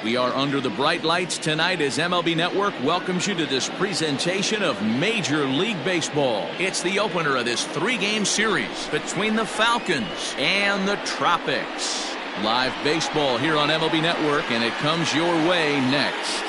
We are under the bright lights tonight as MLB Network welcomes you to this presentation of Major League Baseball. It's the opener of this three-game series between the Falcons and the Tropics. Live baseball here on MLB Network, and it comes your way next.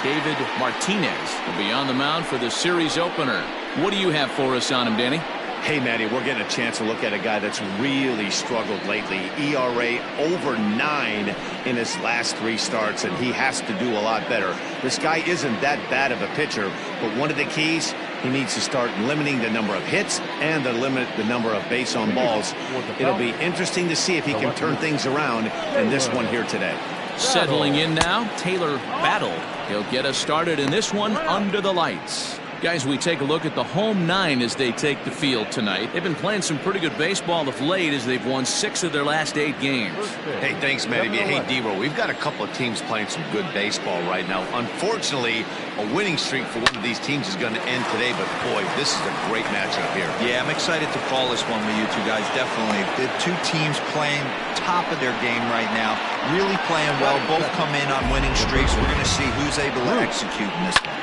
David Martinez will be on the mound for the series opener. What do you have for us on him, Danny? Hey, Matty, we're getting a chance to look at a guy that's really struggled lately. ERA over 9 in his last 3 starts, and he has to do a lot better. This guy isn't that bad of a pitcher, but one of the keys, he needs to start limiting the number of hits and to limit the number of base on balls. It'll be interesting to see if he can turn things around in this one here today. Settling in now, Taylor Battle. He'll get us started in this one under the lights. Guys, we take a look at the home 9 as they take the field tonight. They've been playing some pretty good baseball of late as they've won 6 of their last 8 games. Hey, thanks, Matty. Hey, D-Roll, we've got a couple of teams playing some good baseball right now. Unfortunately, a winning streak for one of these teams is going to end today, but boy, this is a great matchup here. Yeah, I'm excited to call this one with you two guys, definitely. The two teams playing top of their game right now, really playing well, both come in on winning streaks. We're going to see who's able to execute in this one.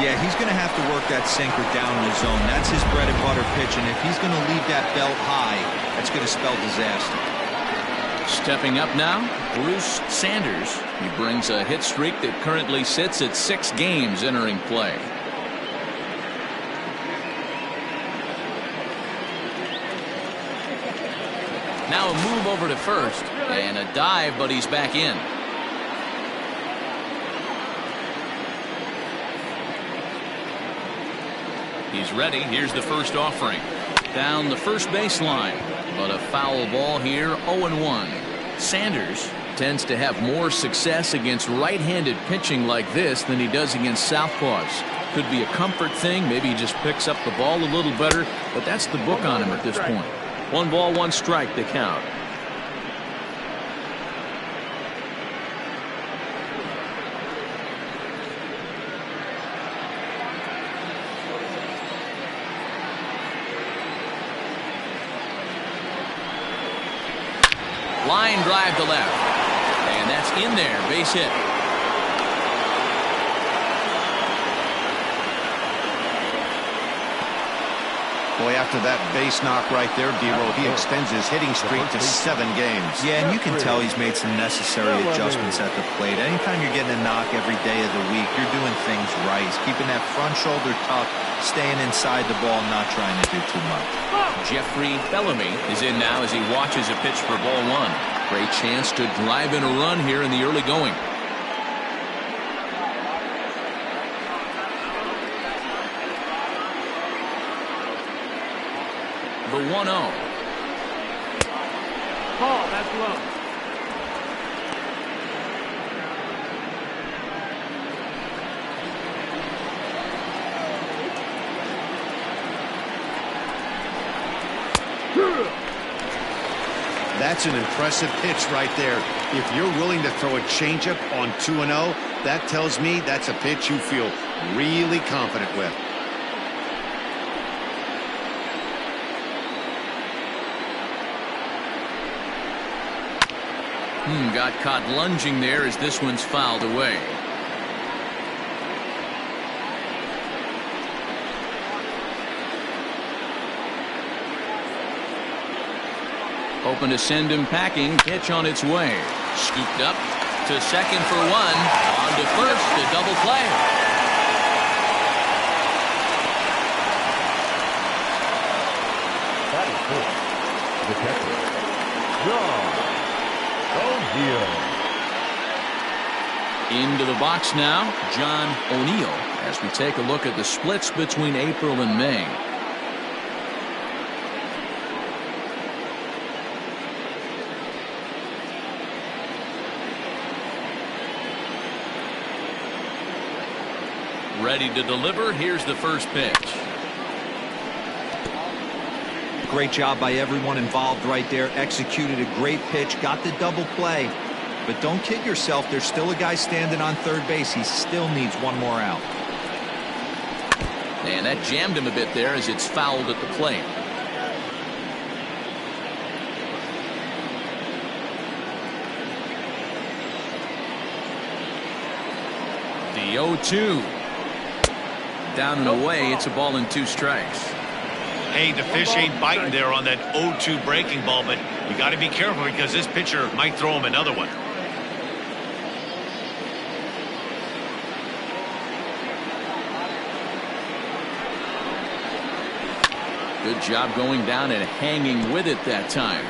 Yeah, he's going to have to work that sinker down in the zone. That's his bread and butter pitch, and if he's going to leave that belt high, that's going to spell disaster. Stepping up now, Bruce Sanders. He brings a hit streak that currently sits at 6 games entering play. Now a move over to first, and a dive, but he's back in. He's ready. Here's the first offering. Down the first baseline, but a foul ball here, 0-1. Sanders tends to have more success against right-handed pitching like this than he does against southpaws. Could be a comfort thing. Maybe he just picks up the ball a little better, but that's the book on him at this point. 1 ball, 1 strike to count. Line drive to left, and that's in there, base hit. Boy, after that base knock right there, D-Roll, he extends his hitting streak to 7 games. Yeah, and you can tell he's made some necessary adjustments at the plate. Anytime you're getting a knock every day of the week, you're doing things right. He's keeping that front shoulder tucked, staying inside the ball, not trying to do too much. Jeffrey Bellamy is in now as he watches a pitch for ball 1. Great chance to drive in a run here in the early going. The 1-0. Ball, that's low. That's an impressive pitch right there. If you're willing to throw a changeup on 2-0, that tells me that's a pitch you feel really confident with. Got caught lunging there as this one's fouled away. Hoping to send him packing. Pitch on its way. Scooped up to second for 1. On to first, a double play. That is good. The catcher, John O'Neill. Into the box now, John O'Neill, as we take a look at the splits between April and May. Ready to deliver. Here's the first pitch. Great job by everyone involved right there. Executed a great pitch. Got the double play. But don't kid yourself. There's still a guy standing on third base. He still needs 1 more out. And that jammed him a bit there as it's fouled at the plate. The 0-2. Down and away. It's a ball and 2 strikes. Hey, the fish ain't biting there on that 0-2 breaking ball, but you got to be careful because this pitcher might throw him another one. Good job going down and hanging with it that time.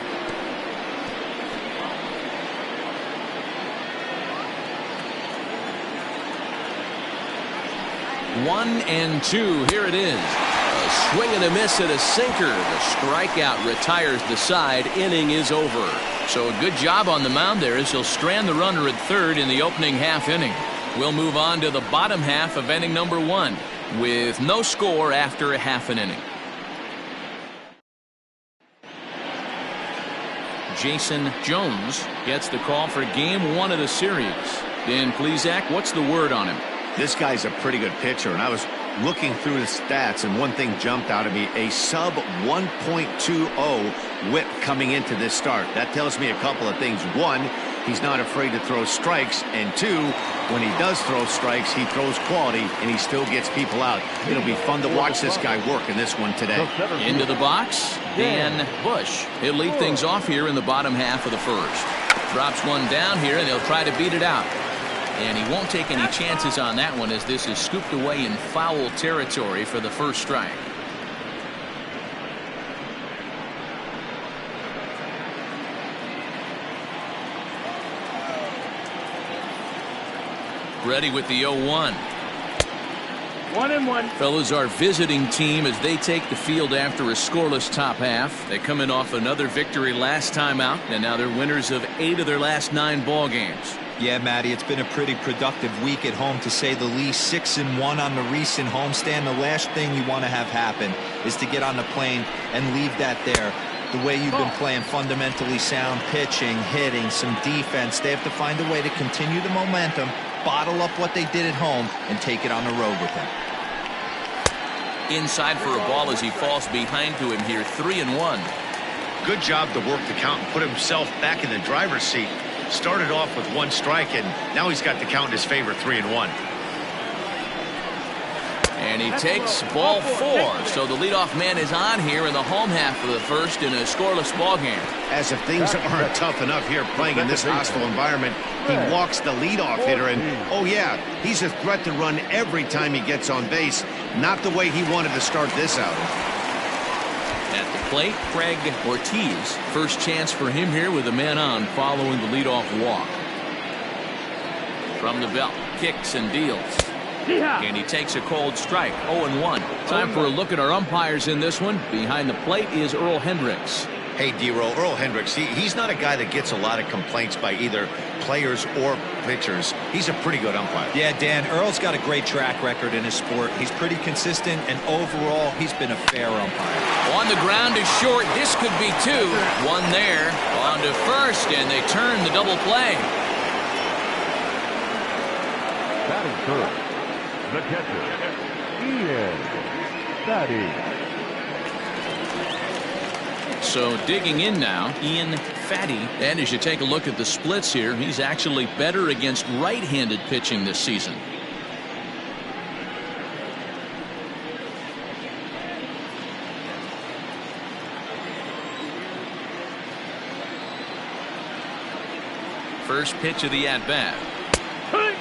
1-2. Here it is. A swing and a miss at a sinker. The strikeout retires the side. Inning is over. So a good job on the mound there as he'll strand the runner at third in the opening half inning. We'll move on to the bottom half of inning number 1 with no score after a half an inning. Jason Jones gets the call for game 1 of the series. Dan Plesac, what's the word on him? This guy's a pretty good pitcher, and I was looking through the stats, and one thing jumped out at me: a sub 1.20 whip coming into this start. That tells me a couple of things. One, he's not afraid to throw strikes, and two, when he does throw strikes, he throws quality, and he still gets people out. It'll be fun to watch this guy work in this one today. Into the box, Dan Bush. He'll lead things off here in the bottom half of the first. Drops one down here, and he'll try to beat it out. And he won't take any chances on that one as this is scooped away in foul territory for the first strike. Ready with the 0-1. 1-1. Fellas, our visiting team as they take the field after a scoreless top half. They come in off another victory last time out, and now they're winners of 8 of their last 9 ball games. Yeah, Matty, it's been a pretty productive week at home, to say the least. 6-1 on the recent homestand. The last thing you want to have happen is to get on the plane and leave that there. The way you've been playing, fundamentally sound pitching, hitting, some defense. They have to find a way to continue the momentum, bottle up what they did at home, and take it on the road with them. Inside for a ball as he falls behind to him here. 3-1. Good job to work the count and put himself back in the driver's seat. Started off with 1 strike, and now he's got the count in his favor. 3-1. And he takes ball 4. So the leadoff man is on here in the home half of the first in a scoreless ball game. As if things aren't tough enough here playing in this hostile environment, he walks the leadoff hitter, and oh yeah, he's a threat to run every time he gets on base. Not the way he wanted to start this out. At the plate, Craig Ortiz. First chance for him here with a man on following the leadoff walk. From the belt, kicks and deals. And he takes a cold strike. 0-1. Time for a look at our umpires in this one. Behind the plate is Earl Hendricks. Hey, D-Roll, Earl Hendricks, he's not a guy that gets a lot of complaints by either players or pitchers. He's a pretty good umpire. Yeah, Dan, Earl's got a great track record in his sport. He's pretty consistent, and overall, he's been a fair umpire. On the ground is short. This could be 2. One there. On to first, and they turn the double play. Batting first, the catcher, Ian Fatty. So digging in now, Ian Fatty. And as you take a look at the splits here, he's actually better against right-handed pitching this season. First pitch of the at-bat.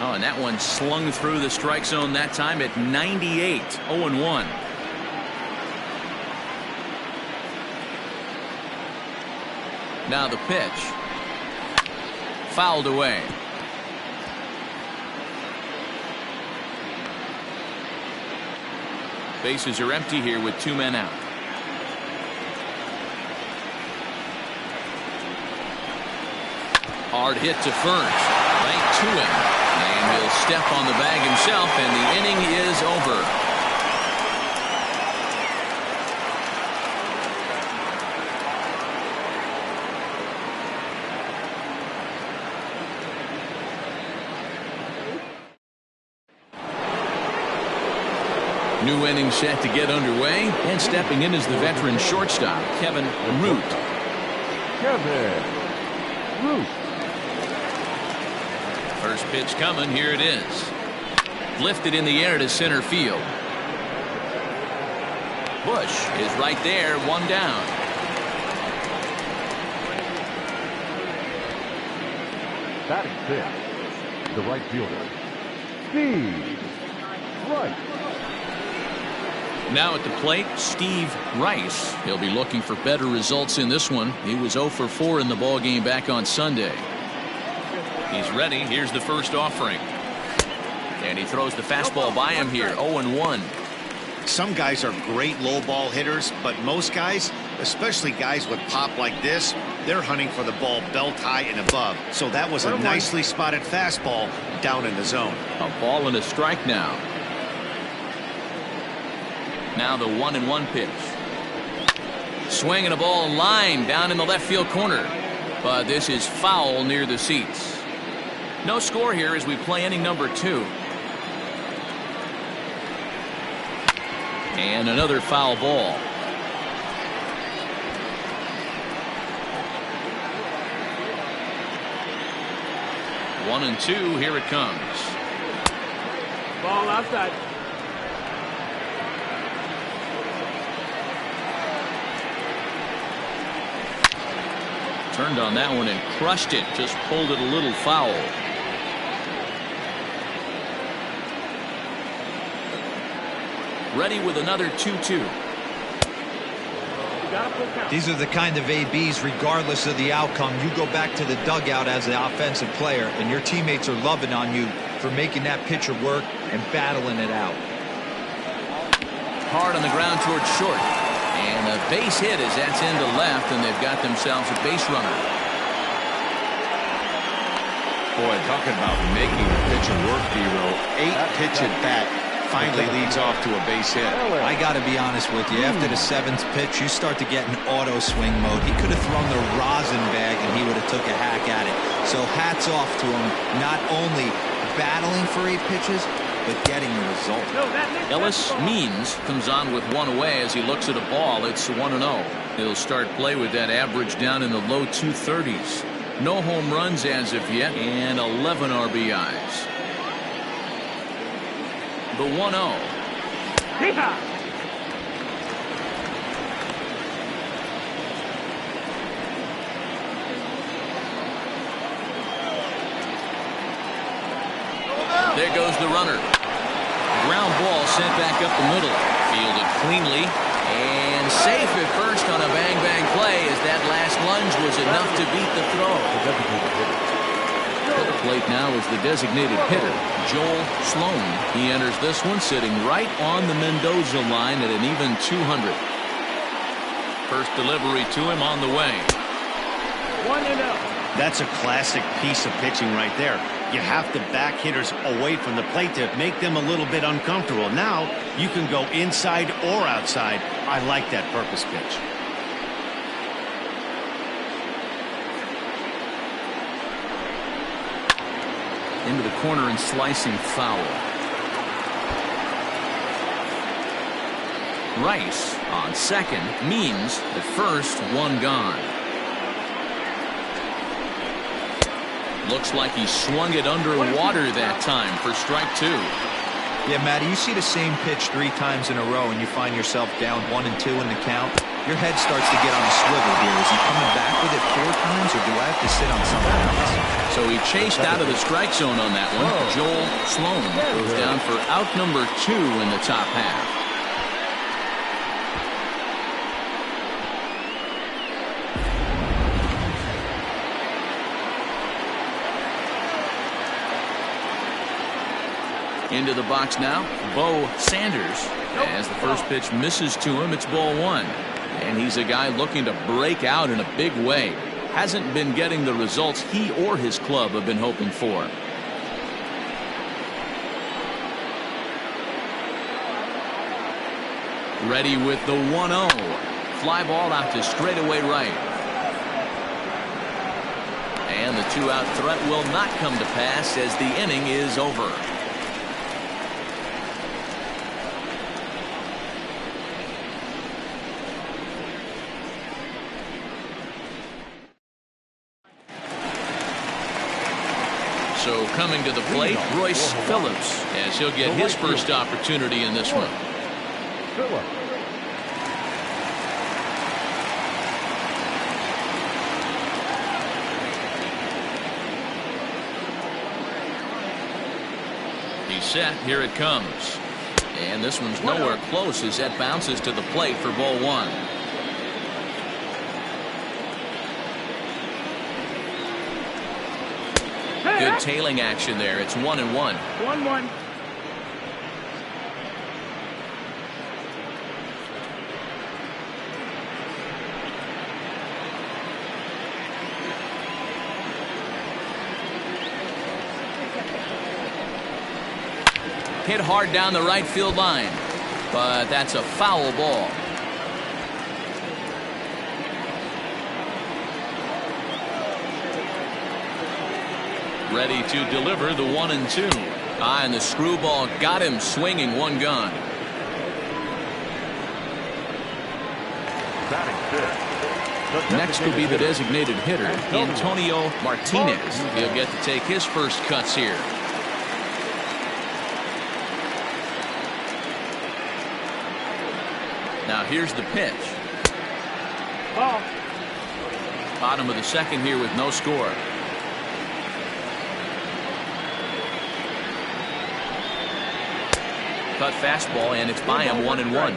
Oh, and that one slung through the strike zone that time at 98. 0-1. Now the pitch. Fouled away. Bases are empty here with 2 men out. Hard hit to first. Right to him. And he'll step on the bag himself, and the inning is over. New inning set to get underway, and stepping in is the veteran shortstop, Kevin Root. Kevin Root. First pitch coming. Here it is. Lifted in the air to center field. Bush is right there, one down. Batting fifth, the right fielder, Steve Rice. Now at the plate, Steve Rice. He'll be looking for better results in this one. He was 0 for 4 in the ballgame back on Sunday. He's ready. Here's the first offering. And he throws the fastball by him here, 0-1. Some guys are great low ball hitters, but most guys, especially guys with pop like this, they're hunting for the ball belt high and above. So that was a nicely spotted fastball down in the zone. A ball and a strike now. Now the 1-1 pitch. Swinging a ball line down in the left field corner. But this is foul near the seats. No score here as we play inning number 2. And another foul ball. One and two, here it comes. Ball outside. Turned on that one and crushed it. Just pulled it a little foul. Ready with another 2-2. These are the kind of ABs, regardless of the outcome. You go back to the dugout as the offensive player, and your teammates are loving on you for making that pitcher work and battling it out. Hard on the ground towards short. And a base hit as that's into left, and they've got themselves a base runner. Boy, talking about making the pitcher work, D-Row. 8-pitch at bat. Finally leads off to a base hit. I got to be honest with you. After the 7th pitch, you start to get in auto swing mode. He could have thrown the rosin bag and he would have took a hack at it. So hats off to him, not only battling for 8 pitches, but getting the result. Ellis Means comes on with one away as he looks at a ball. It's 1-0. He'll start play with that average down in the low 230s. No home runs as of yet, and 11 RBIs. The 1-0. There goes the runner. Ground ball sent back up the middle. Fielded cleanly and safe at first on a bang-bang play as that last lunge was enough to beat the throw. At the plate now is the designated hitter, Joel Sloan. He enters this one sitting right on the Mendoza line at an even 200. First delivery to him on the way. 1-0. That's a classic piece of pitching right there. You have to back hitters away from the plate to make them a little bit uncomfortable. Now you can go inside or outside. I like that purpose pitch. Into the corner and slicing foul. Rice on second. Means at first, one gone. Looks like he swung it underwater that time for strike 2. Yeah, Matty, you see the same pitch 3 times in a row and you find yourself down 1 and 2 in the count. Your head starts to get on a swivel here. Is he coming back with it 4 times, or do I have to sit on something else? So he chased out of the strike zone on that one. Joel Sloan goes down for out number 2 in the top half. Into the box now, Bo Sanders. As the first pitch misses to him, it's ball 1. And he's a guy looking to break out in a big way. Hasn't been getting the results he or his club have been hoping for. Ready with the 1-0. Fly ball out to straightaway right. And the 2-out threat will not come to pass as the inning is over. So coming to the plate, Royce Phillips, as he'll get his first opportunity in this one. Phillips. He's set. Here it comes. And this one's nowhere close as that bounces to the plate for ball one. Good tailing action there. It's 1-1. 1-1. Hit hard down the right field line, but that's a foul ball. Ready to deliver the 1-2. And the screwball got him swinging, one gone. Next will be the designated hitter, Antonio Martinez. He'll get to take his first cuts here. Now here's the pitch. Ball. Bottom of the second here with no score. Cut fastball, and it's by him, 1-1.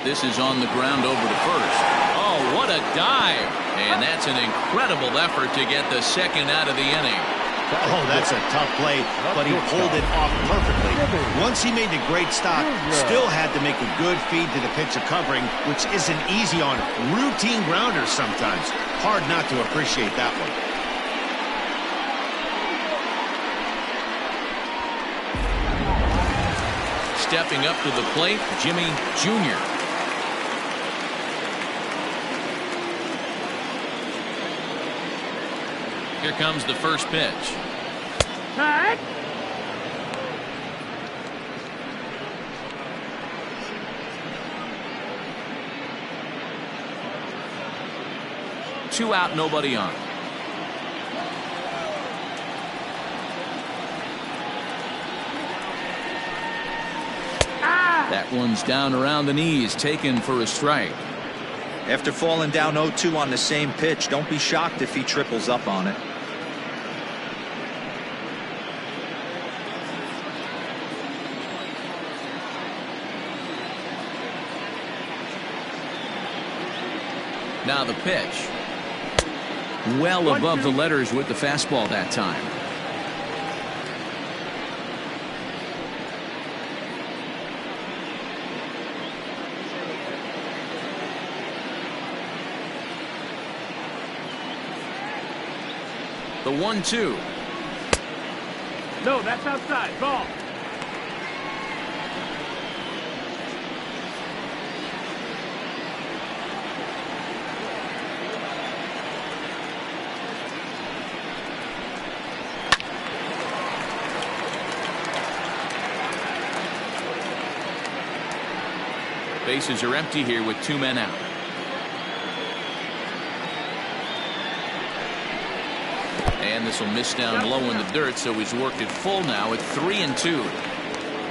This is on the ground over to first. Oh, what a dive. And that's an incredible effort to get the second out of the inning. Oh, that's a tough play, but he pulled it off perfectly. Once he made the great stop, still had to make a good feed to the pitcher covering, which isn't easy on routine grounders sometimes. Hard not to appreciate that one. Stepping up to the plate, Jimmy Jr. Here comes the first pitch. Cut. Two out, nobody on. That one's down around the knees, taken for a strike. After falling down 0-2 on the same pitch, don't be shocked if he triples up on it. Now the pitch. Well above the letters with the fastball that time. The 1-2. No, that's outside. Ball. Bases are empty here with two men out. And this will miss down low in the dirt, so he's worked it full now at 3-2.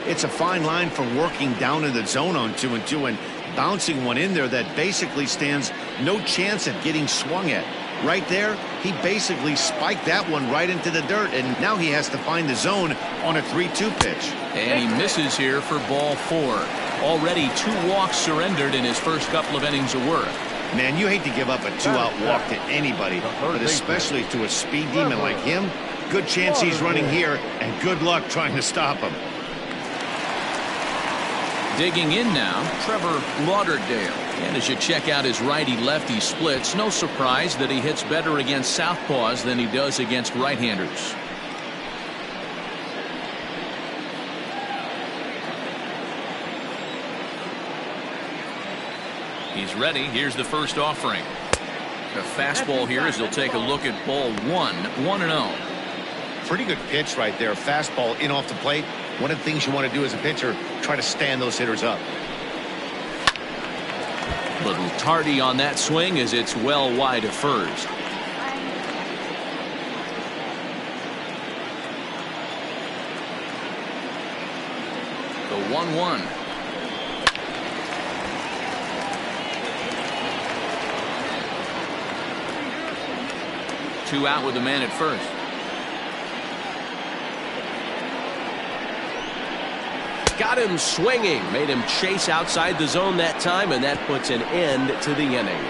It's a fine line for working down in the zone on 2-2 and bouncing one in there that basically stands no chance at getting swung at. Right there, he basically spiked that one right into the dirt, and now he has to find the zone on a 3-2 pitch. And he misses here for ball four. Already 2 walks surrendered in his first couple of innings of work. Man, you hate to give up a 2-out walk to anybody, but especially to a speed demon like him. Good chance he's running here, and good luck trying to stop him. Digging in now, Trevor Lauderdale. And as you check out his righty-lefty splits, no surprise that he hits better against southpaws than he does against right-handers. He's ready. Here's the first offering. A fastball here as he'll take a look at ball one. 1-0. Pretty good pitch right there. Fastball in off the plate. One of the things you want to do as a pitcher, try to stand those hitters up. Little tardy on that swing as it's well wide of first. The 1-1. Two out with the man at first. Got him swinging, made him chase outside the zone that time, and that puts an end to the inning.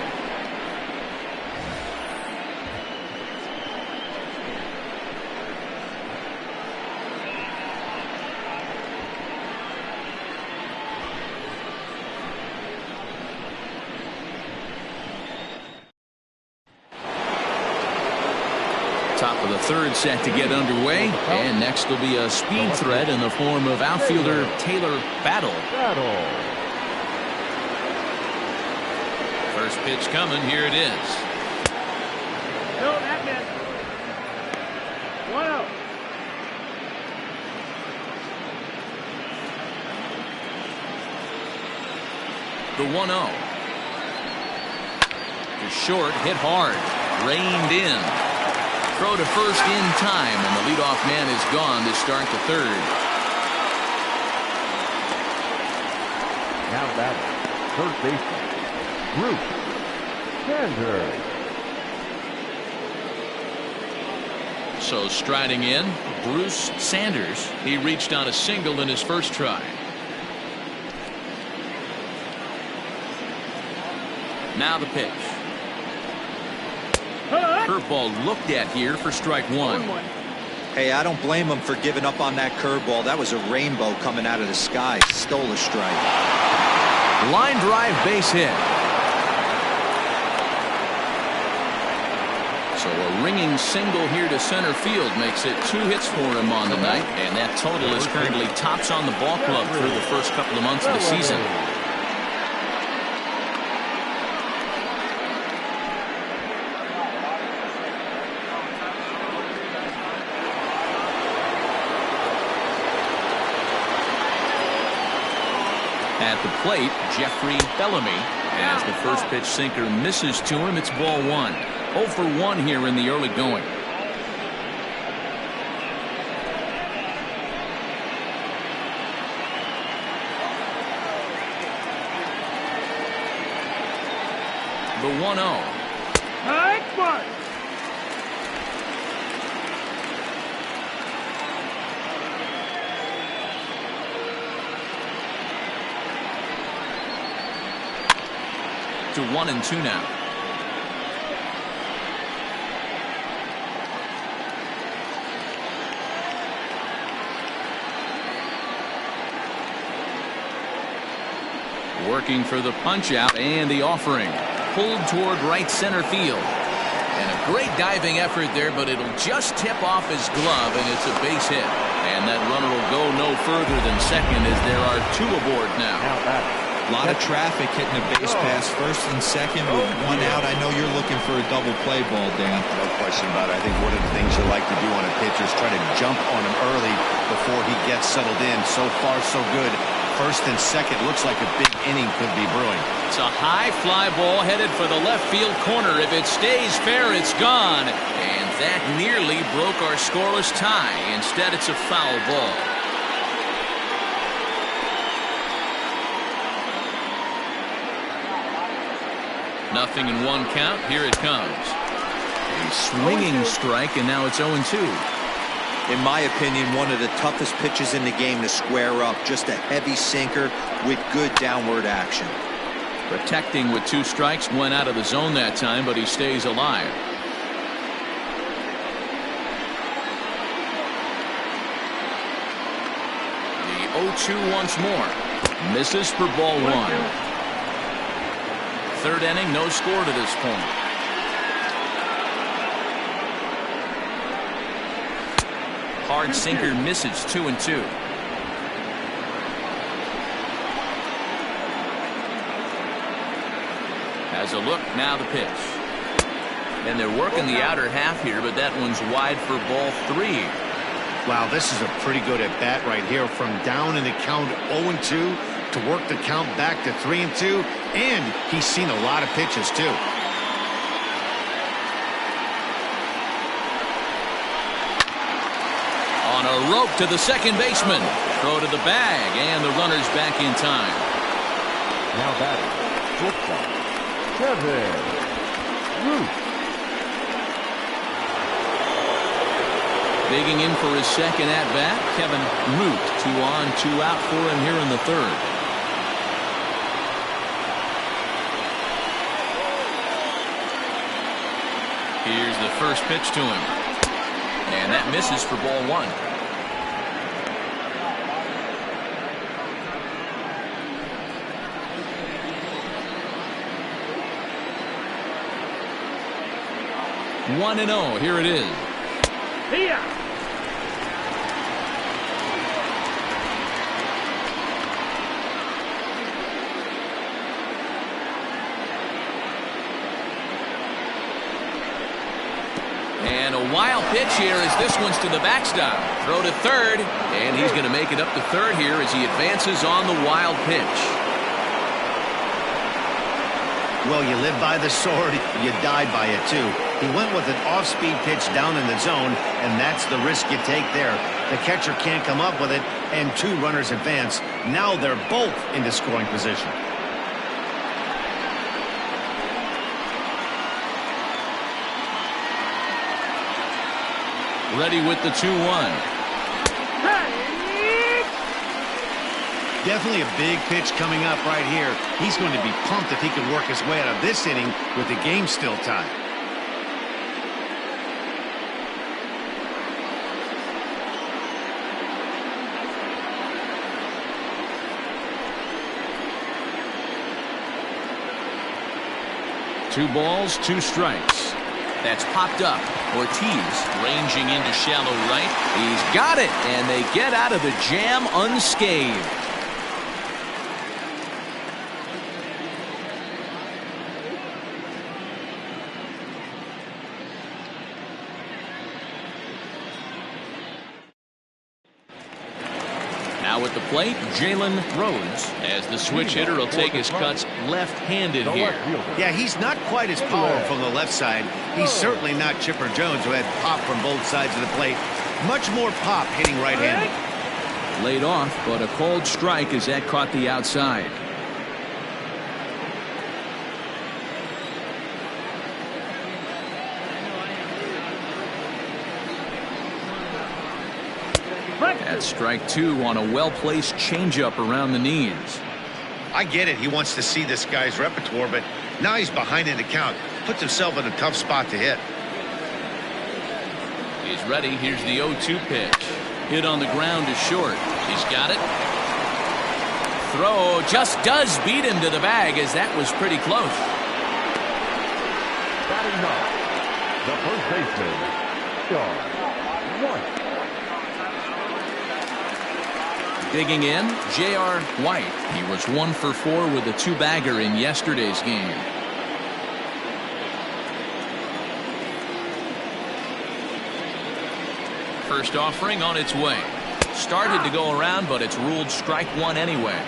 Top of the third set to get underway, and next will be a speed threat in the form of outfielder Taylor Battle. First pitch coming, here it is. No, that missed. 1-0. The 1-0. To short, hit hard, reined in. Throw to first in time, and the leadoff man is gone to start the third. Now batting, third baseman, Bruce Sanders. So striding in, Bruce Sanders. He reached on a single in his first try. Now the pitch. Curveball looked at here for strike one. Hey, I don't blame him for giving up on that curveball. That was a rainbow coming out of the sky. Stole a strike. Line drive base hit. So a ringing single here to center field makes it 2 hits for him on the night, and that total is currently tops on the ball club through the first couple of months of the season. At the plate, Jeffrey Bellamy, as the first pitch sinker misses to him. It's ball one. 0 for 1 here in the early going. The 1-0. Nice one. To 1-2 now. Working for the punch out and the offering. Pulled toward right center field. And a great diving effort there, but it'll just tip off his glove, and it's a base hit. And that runner will go no further than second as there are 2 aboard now. A lot of traffic hitting the base pass first and second with 1 out. I know you're looking for a double play ball, Dan. No question about it. I think one of the things you like to do on a pitcher is try to jump on him early before he gets settled in. So far, so good. First and second looks like a big inning could be brewing. It's a high fly ball headed for the left field corner. If it stays fair, it's gone. And that nearly broke our scoreless tie. Instead, it's a foul ball. Nothing in 1 count. Here it comes. A swinging strike, and now it's 0-2. In my opinion, one of the toughest pitches in the game to square up. Just a heavy sinker with good downward action. Protecting with 2 strikes, went out of the zone that time, but he stays alive. The 0-2 once more. Misses for ball 1. Third inning, no score to this point. Hard sinker misses. 2-2. Has a look, now the pitch. And they're working the outer half here, but that one's wide for ball 3. Wow, this is a pretty good at bat right here. From down in the count 0-2, to work the count back to 3-2, and he's seen a lot of pitches, too. On a rope to the second baseman. Throw to the bag, and the runner's back in time. Now batting, shortstop, Kevin Root. Digging in for his second at-bat, Kevin Root. 2 on, 2 out for him here in the third. Here's the first pitch to him. And that misses for ball 1. One and 0. Here it is. Here. And a wild pitch here as this one's to the backstop. Throw to third, and he's going to make it up to third here as he advances on the wild pitch. Well, you live by the sword, you die by it, too. He went with an off-speed pitch down in the zone, and that's the risk you take there. The catcher can't come up with it, and 2 runners advance. Now they're both into scoring position. Ready with the 2-1. Definitely a big pitch coming up right here. He's going to be pumped if he can work his way out of this inning with the game still tied. Two balls, 2 strikes. That's popped up. Ortiz ranging into shallow right. He's got it, and they get out of the jam unscathed. Now at the plate, Jalen Rhodes, as the switch hitter will take his cuts left-handed here. Yeah, he's not quite as powerful from the left side. He's certainly not Chipper Jones, who had pop from both sides of the plate. Much more pop hitting right-handed. Laid off, but a called strike as that caught the outside. That's strike 2 on a well-placed changeup around the knees. I get it. He wants to see this guy's repertoire, but now he's behind in the count. Puts himself in a tough spot to hit. He's ready. Here's the 0-2 pitch. Hit on the ground is short. He's got it. Throw just does beat him to the bag, as that was pretty close. Batting up, the first baseman, J.R. White. Digging in, J.R. White. He was 1 for 4 with a 2-bagger in yesterday's game. First offering on its way. Started to go around, but it's ruled strike 1 anyway.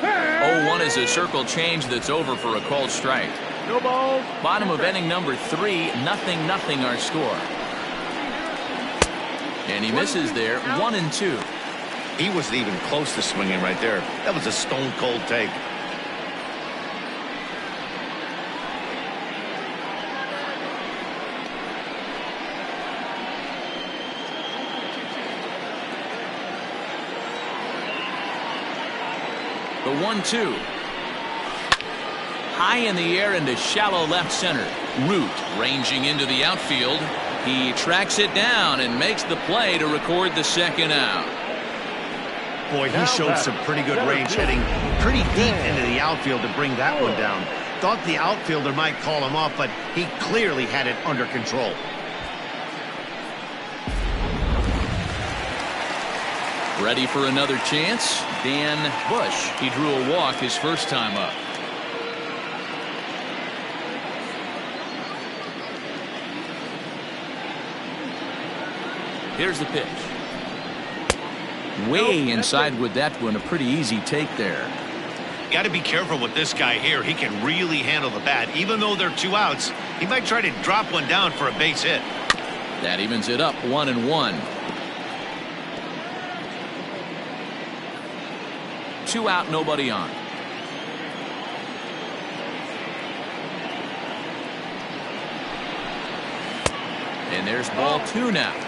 Oh, 1 is a circle change that's over for a called strike. No balls. Bottom of inning number 3, 0-0 our score. And he misses there, 1-2. He wasn't even close to swinging right there. That was a stone-cold take. The 1-2. High in the air into shallow left center. Root ranging into the outfield. He tracks it down and makes the play to record the second out. Boy, he showed some pretty good range hitting pretty deep into the outfield to bring that one down. Thought the outfielder might call him off, but he clearly had it under control. Ready for another chance? Dan Bush. He drew a walk his first time up. Here's the pitch. Way inside with that one. A pretty easy take there. Got to be careful with this guy here. He can really handle the bat. Even though they're 2 outs, he might try to drop one down for a base hit. That evens it up 1-1. 2 out, nobody on. And there's ball 2 now.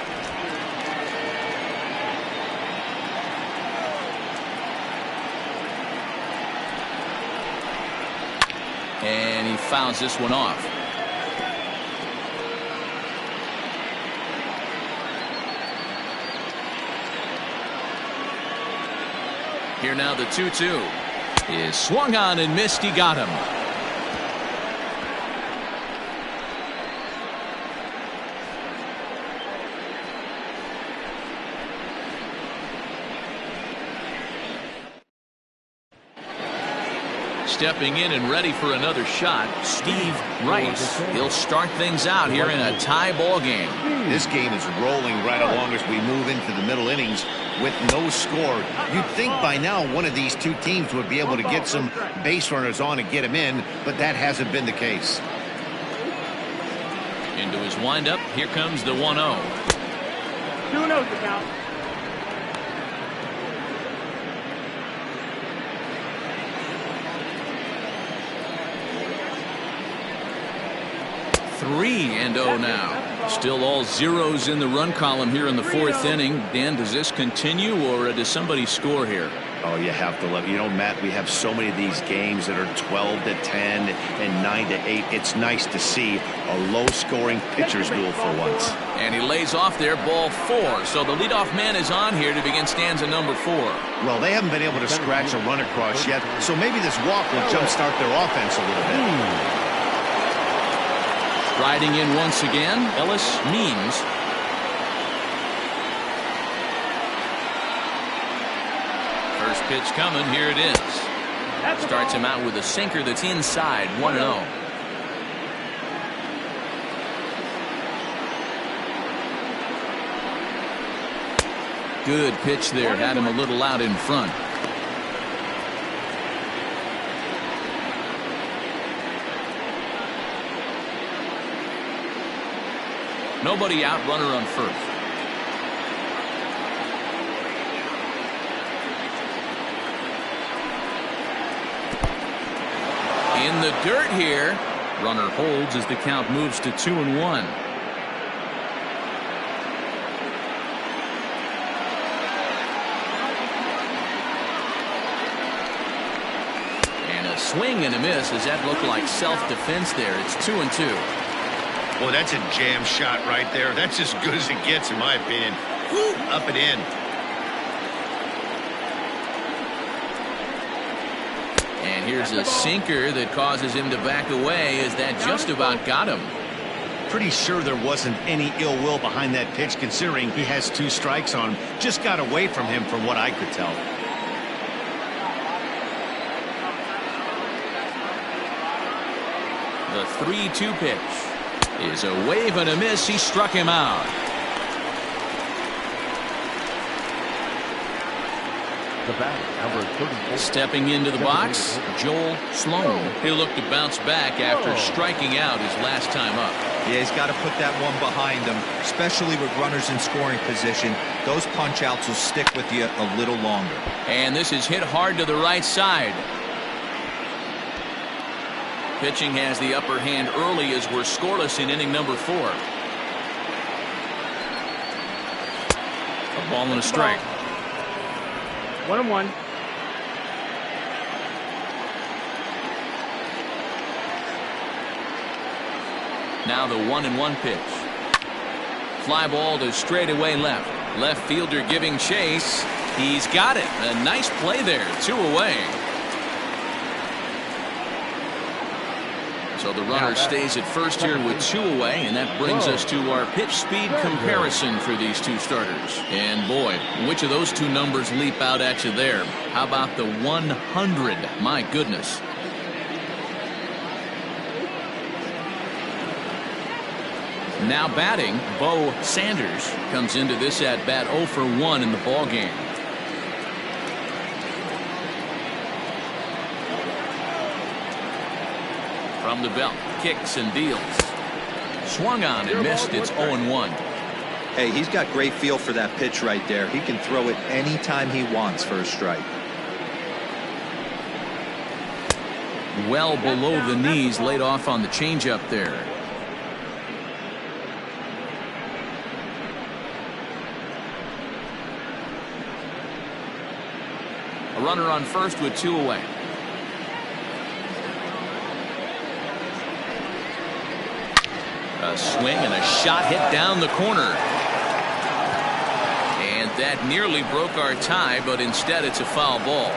And he fouls this one off. Here now the 2-2 is swung on and missed. He got him. Stepping in and ready for another shot, Steve Rice. He'll start things out here in a tie ball game. This game is rolling right along as we move into the middle innings with no score. You'd think by now one of these two teams would be able to get some base runners on and get them in, but that hasn't been the case. Into his windup, here comes the 1-0. 2-0 to count. Three and 0 now. Still all zeros in the run column here in the 4th inning. Dan, does this continue or does somebody score here? Oh, you have to love it. You know, Matt, we have so many of these games that are 12-10 and 9-8. It's nice to see a low-scoring pitcher's duel for once. And he lays off there, ball 4. So the leadoff man is on here to begin stanza number 4. Well, they haven't been able to scratch a run across yet, so maybe this walk will jumpstart their offense a little bit. Riding in once again, Ellis Means. First pitch coming, here it is. Starts him out with a sinker that's inside, 1-0. Good pitch there, had him a little out in front. Nobody out, runner on first. In the dirt here. Runner holds as the count moves to 2-1. And a swing and a miss. Does that look like self-defense there? It's 2-2. Well, that's a jam shot right there. That's as good as it gets, in my opinion. Woo, up and in. And here's a sinker that causes him to back away as that just about got him. Pretty sure there wasn't any ill will behind that pitch, considering he has 2 strikes on him. Just got away from him from what I could tell. The 3-2 pitch is a wave and a miss. He struck him out. The bat, number 34. Stepping into the box, Joel Sloan. He'll look to bounce back after striking out his last time up. Yeah, he's got to put that one behind him, especially with runners in scoring position. Those punch outs will stick with you a little longer. And this is hit hard to the right side. Pitching has the upper hand early as we're scoreless in inning number 4. A ball and a strike. 1-1. Now the 1-1 pitch. Fly ball to straightaway left. Left fielder giving chase. He's got it. A nice play there. 2 away. So the runner stays at first here with 2 away, and that brings us to our pitch speed comparison for these 2 starters. And boy, which of those 2 numbers leap out at you there? How about the 100? My goodness. Now batting, Bo Sanders comes into this at bat 0 for 1 in the ball game. From the belt, kicks and deals. Swung on and missed. It's 0-1. Hey, he's got great feel for that pitch right there. He can throw it anytime he wants for a strike. Well below the knees, laid off on the changeup there. A runner on first with 2 away. A swing and a shot hit down the corner. And that nearly broke our tie, but instead it's a foul ball.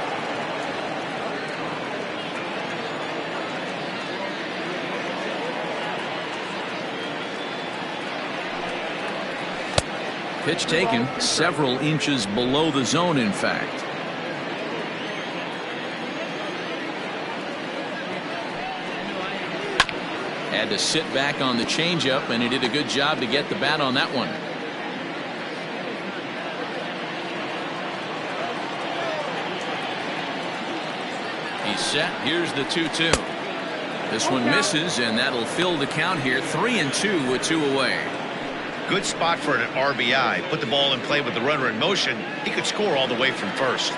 Pitch taken several inches below the zone, in fact. Had to sit back on the changeup, and he did a good job to get the bat on that one. He's set. Here's the 2-2. This one misses, and that'll fill the count here. 3-2 with 2 away. Good spot for an RBI. Put the ball in play with the runner in motion. He could score all the way from first.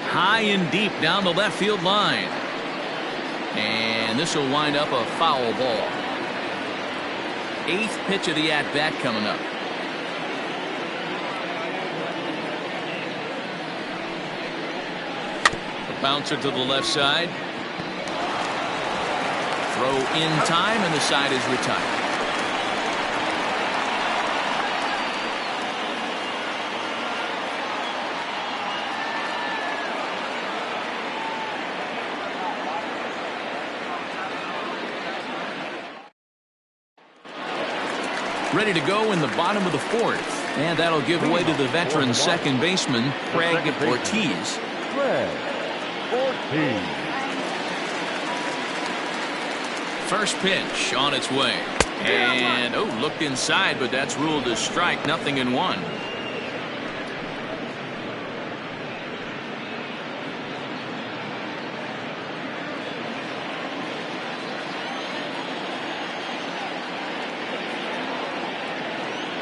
High and deep down the left field line. And this will wind up a foul ball. 8th pitch of the at-bat coming up. A bouncer to the left side. Throw in time, and the side is retired. Ready to go in the bottom of the 4th, and that'll give way to the veteran second baseman Craig Ortiz. First pitch on its way, and looked inside, but that's ruled a strike. 0-1.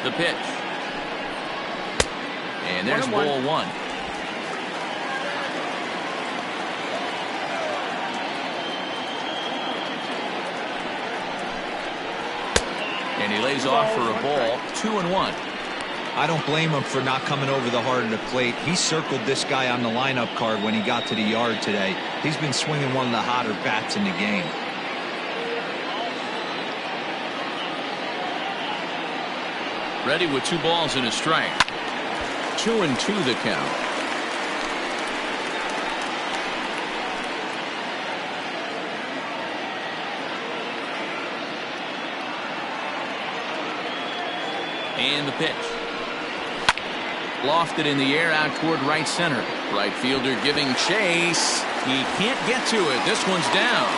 The pitch. And there's ball 1. And he lays off for a ball. 2-1. I don't blame him for not coming over the heart of the plate. He circled this guy on the lineup card when he got to the yard today. He's been swinging one of the hotter bats in the game. Ready with 2 balls and a strike. 2-2 the count. And the pitch. Lofted in the air out toward right center. Right fielder giving chase. He can't get to it. This one's down.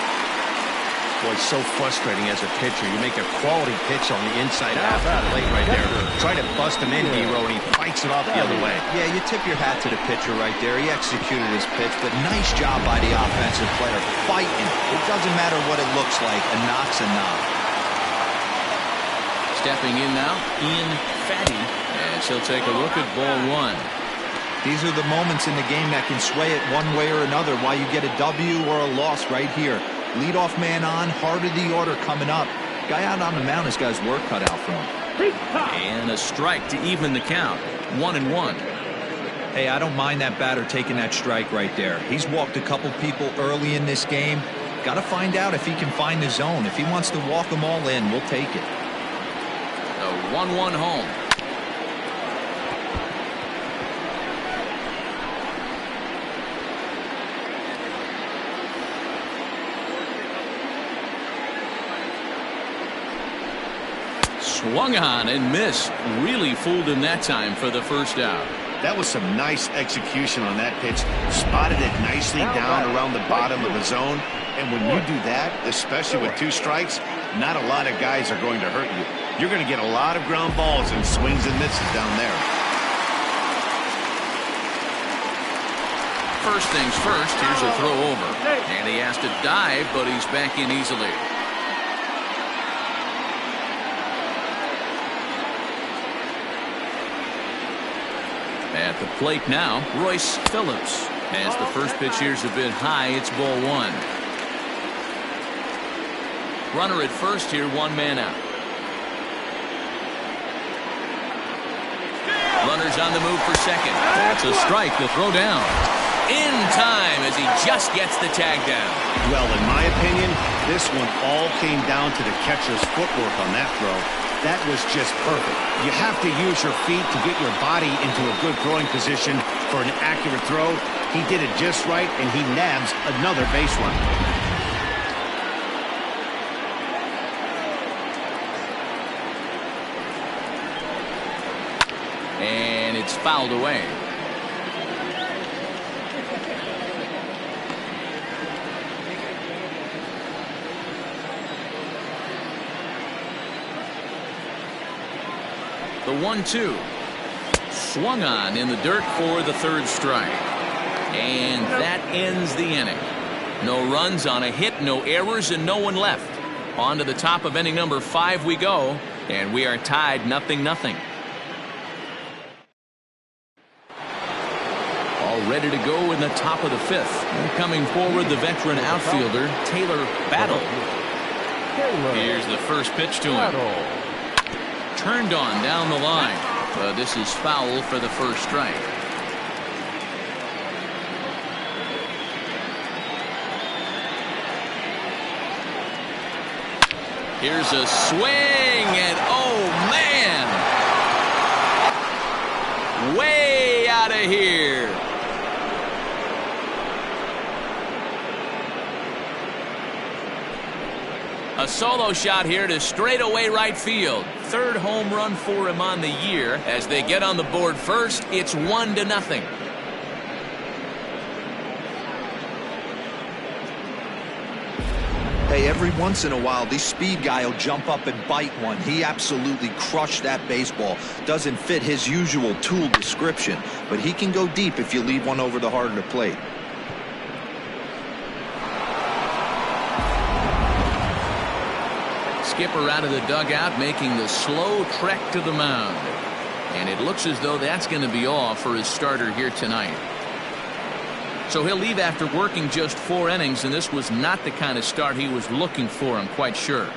Boy, so frustrating as a pitcher. You make a quality pitch on the inside half of the plate right there. Try to bust him in, Hero, and he fights it off the other way. Yeah, you tip your hat to the pitcher right there. He executed his pitch, but nice job by the offensive player. Fighting. It doesn't matter what it looks like. A knock's a knock. Stepping in now, Ian Fatty, as he'll take a look at ball 1. These are the moments in the game that can sway it one way or another, why you get a W or a loss right here. Leadoff man on, heart of the order coming up. Guy out on the mound has got his work cut out for him. And a strike to even the count. 1-1. Hey, I don't mind that batter taking that strike right there. He's walked a couple people early in this game. Got to find out if he can find the zone. If he wants to walk them all in, we'll take it. A 1-1 home. Swung on and missed. Really fooled him that time for the first out. That was some nice execution on that pitch. Spotted it nicely down around the bottom of the zone. And when you do that, especially with 2 strikes, not a lot of guys are going to hurt you. You're going to get a lot of ground balls and swings and misses down there. First things first, here's a throw over. And he has to dive, but he's back in easily. At the plate now, Royce Phillips. As the first pitch here's a bit high, it's ball 1. Runner at first here, 1 man out. Runner's on the move for second. That's a strike to throw down. In time as he just gets the tag down. Well, in my opinion, this one all came down to the catcher's footwork on that throw. That was just perfect. You have to use your feet to get your body into a good throwing position for an accurate throw. He did it just right, and he nabs another base run. And it's fouled away. The 1-2. Swung on in the dirt for the 3rd strike. And that ends the inning. No runs on a hit, no errors, and no one left. On to the top of inning number 5 we go, and we are tied 0-0. All ready to go in the top of the 5th. And coming forward, the veteran outfielder, Taylor Battle. Here's the first pitch to him. Turned on down the line. But this is foul for the first strike. Here's a swing, and oh man! Way out of here. A solo shot here to straightaway right field. 3rd home run for him on the year. As they get on the board first, it's 1-0. Hey, every once in a while, this speed guy will jump up and bite one. He absolutely crushed that baseball. Doesn't fit his usual tool description, but he can go deep if you leave one over the heart of the plate. Skipper out of the dugout, making the slow trek to the mound. And it looks as though that's going to be all for his starter here tonight. So he'll leave after working just 4 innings, and this was not the kind of start he was looking for, I'm quite sure.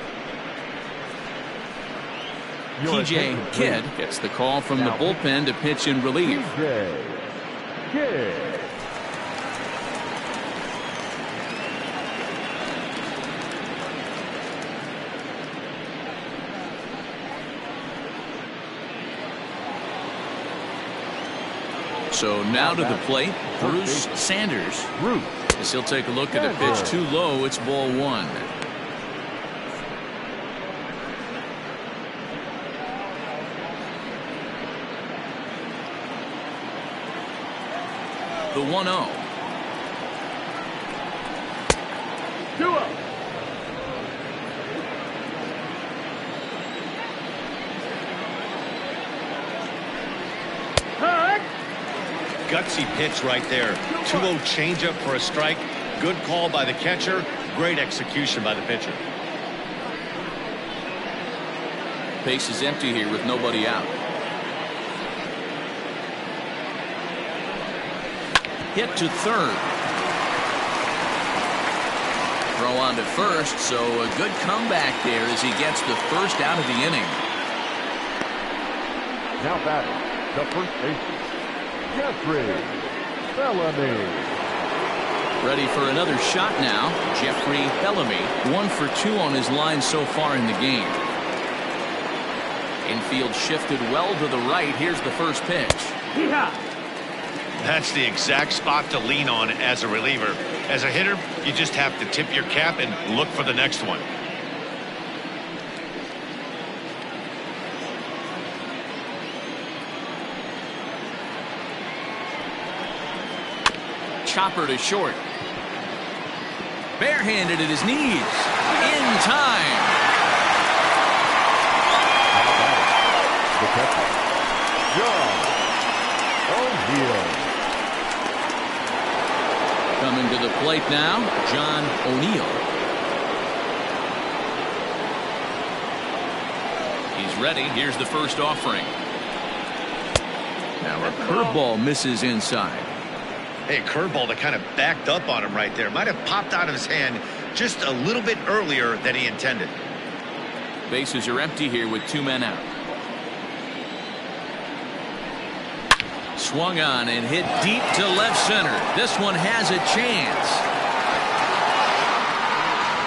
TJ Kidd gets the call from the bullpen to pitch in relief. TJ Kidd. So now to the plate, Bruce Sanders. As he'll take a look at a pitch too low, it's ball 1. The 1-0. 2-0. Gutsy pitch right there. 2-0 changeup for a strike. Good call by the catcher. Great execution by the pitcher. Base is empty here with nobody out. Hit to 3rd. Throw on to first, so a good comeback there as he gets the first out of the inning. Now batting, the first baseman, Jeffrey Bellamy. Ready for another shot now. Jeffrey Bellamy, 1 for 2 on his line so far in the game. Infield shifted well to the right. Here's the first pitch. Yeah. That's the exact spot to lean on as a reliever. As a hitter, you just have to tip your cap and look for the next one. chopper to short. Barehanded at his knees. In time. The catcher, John O'Neill. Coming to the plate now, John O'Neill. He's ready. Here's the first offering. Now a curveball misses inside. Hey, a curveball that kind of backed up on him right there. Might have popped out of his hand just a little bit earlier than he intended. Bases are empty here with 2 men out. Swung on and hit deep to left center. This one has a chance.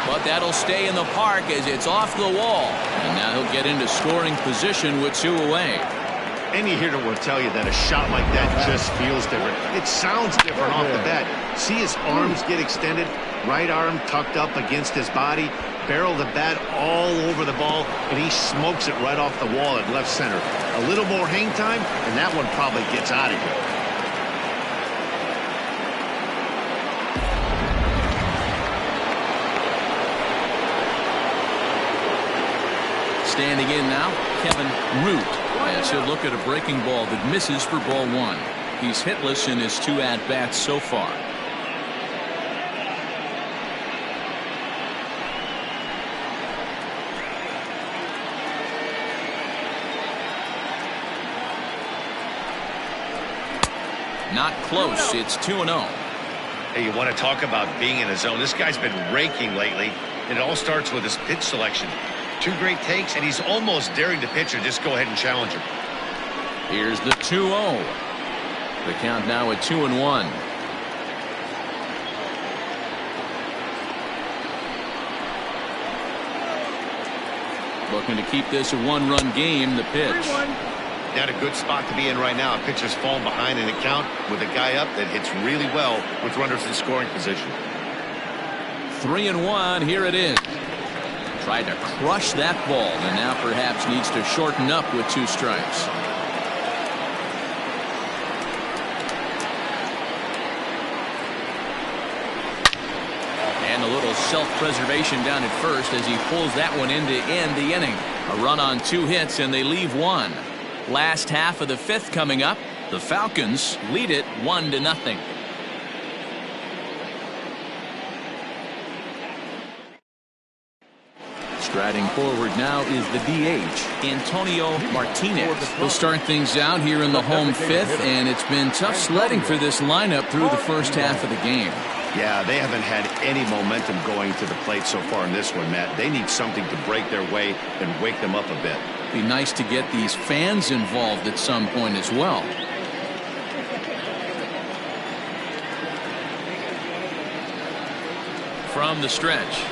But that'll stay in the park as it's off the wall. And now he'll get into scoring position with 2 away. Any hitter will tell you that a shot like that just feels different. It sounds different off the bat. See his arms get extended, right arm tucked up against his body, barrel the bat all over the ball, and he smokes it right off the wall at left center. A little more hang time, and that one probably gets out of here. Standing in now, Kevin Root, as he'll look at a breaking ball that misses for ball 1. He's hitless in his 2 at-bats so far. Not close. It's 2-0. Hey, you want to talk about being in a zone? This guy's been raking lately, and it all starts with his pitch selection. 2 great takes, and he's almost daring the pitcher just go ahead and challenge him. Here's the 2-0. The count now at 2-1. Looking to keep this a 1-run game. The pitch. Not a good spot to be in right now. A pitcher's falling behind in the count with a guy up that hits really well with runners in scoring position. 3-1. Here it is. Tried to crush that ball, and now perhaps needs to shorten up with 2 strikes. And a little self-preservation down at first as he pulls that one in to end the inning. A run on 2 hits, and they leave 1. Last half of the 5th coming up. The Falcons lead it 1-0. Striding forward now is the DH, Antonio Martinez. We'll start things out here in the home 5th, and it's been tough sledding for this lineup through the first half of the game. Yeah, they haven't had any momentum going to the plate so far in this one, Matt. They need something to break their way and wake them up a bit. Be nice to get these fans involved at some point as well. From the stretch.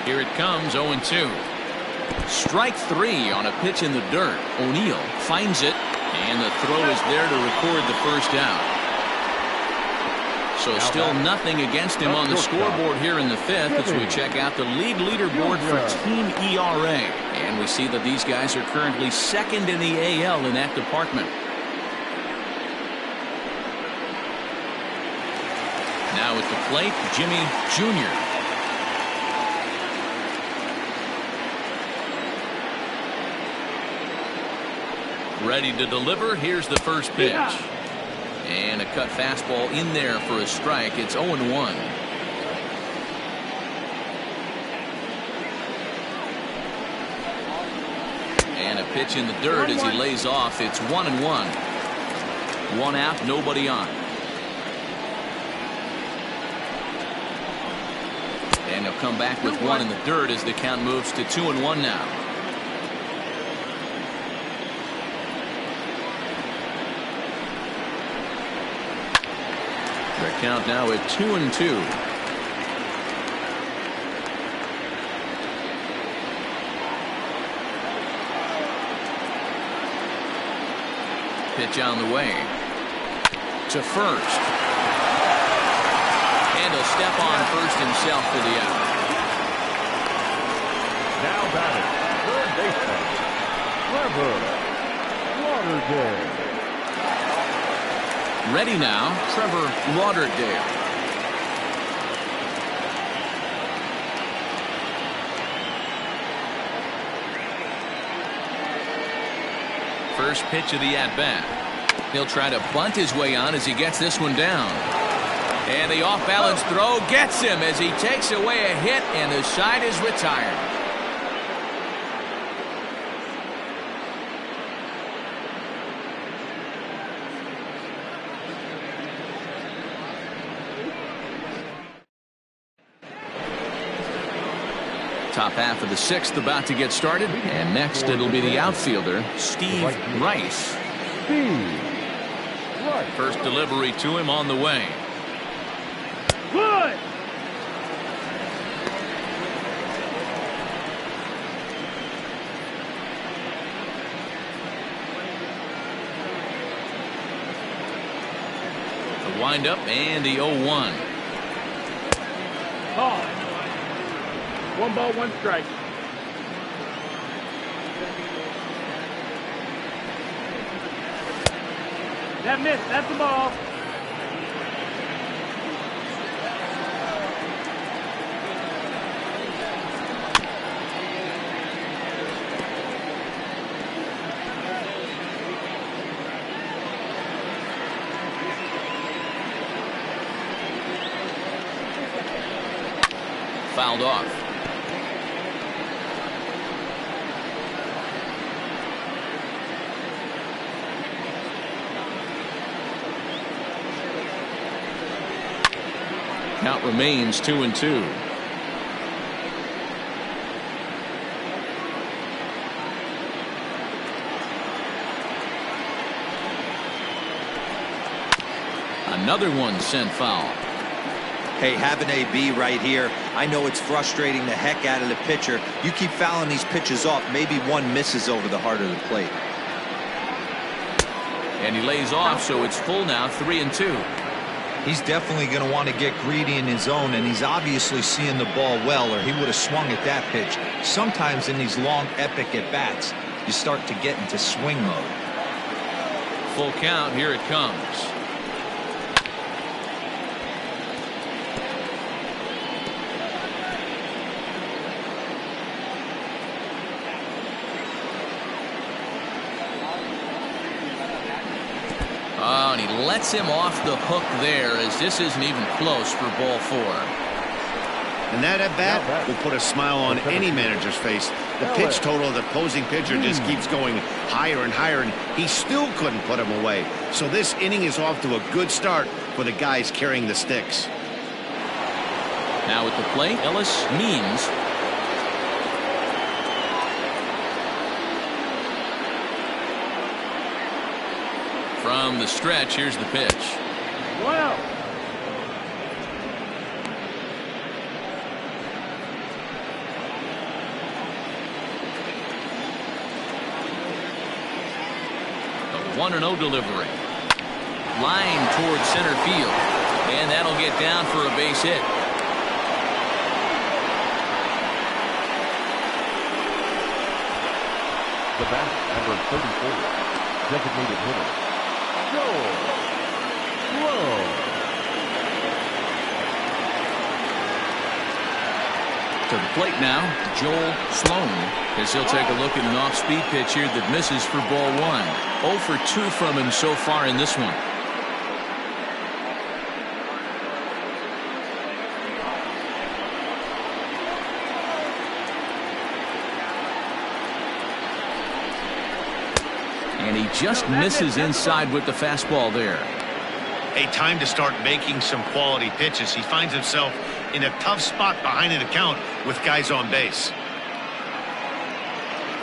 Here it comes, 0-2. Strike 3 on a pitch in the dirt. O'Neill finds it, and the throw is there to record the first out. So still nothing against him on the scoreboard here in the 5th as we check out the league leaderboard for team ERA. And we see that these guys are currently 2nd in the AL in that department. Now at the plate, Jimmy Jr. Ready to deliver. Here's the first pitch. And a cut fastball in there for a strike. It's 0-1. And a pitch in the dirt as he lays off. It's 1-1. 1 out, nobody on. And he'll come back with 1 in the dirt as the count moves to 2-1 now. Their count now at 2-2. Pitch on the way to first. And he'll step on first himself for the out. Now batting, third baseman, Trevor Lauderdale. Ready now, Trevor Lauderdale. First pitch of the at-bat. He'll try to bunt his way on as he gets this one down. And the off-balance throw gets him as he takes away a hit, and the side is retired. Top half of the sixth about to get started, and next it'll be the outfielder, Steve Rice. First delivery to him on the way. Good. The windup and the 0-1. Ball. 1 ball, 1 strike. That missed. That's the ball. Fouled off. Count remains 2-2. Another one sent foul. Hey, have an AB right here. I know it's frustrating the heck out of the pitcher. You keep fouling these pitches off, maybe one misses over the heart of the plate. And he lays off, so it's full now, 3-2. He's definitely going to want to get greedy in his zone, and he's obviously seeing the ball well, or he would have swung at that pitch. Sometimes in these long, epic at-bats, you start to get into swing mode. Full count, here it comes. Oh, and he lets him off the hook there as this isn't even close for ball 4. And that at bat will put a smile on any manager's face. The pitch total of the opposing pitcher just keeps going higher and higher, and he still couldn't put him away. So this inning is off to a good start for the guys carrying the sticks. Now at the plate, Ellis Means. From the stretch, here's the pitch. Wow. A 1-0 delivery. Line towards center field. And that'll get down for a base hit. The batter, number 34, designated hitter, Joel Sloan. To the plate now, Joel Sloan, as he'll take a look at an off-speed pitch here that misses for ball 1. 0 for 2 from him so far in this one. And he just misses inside with the fastball there. A time to start making some quality pitches. He finds himself in a tough spot behind an account with guys on base.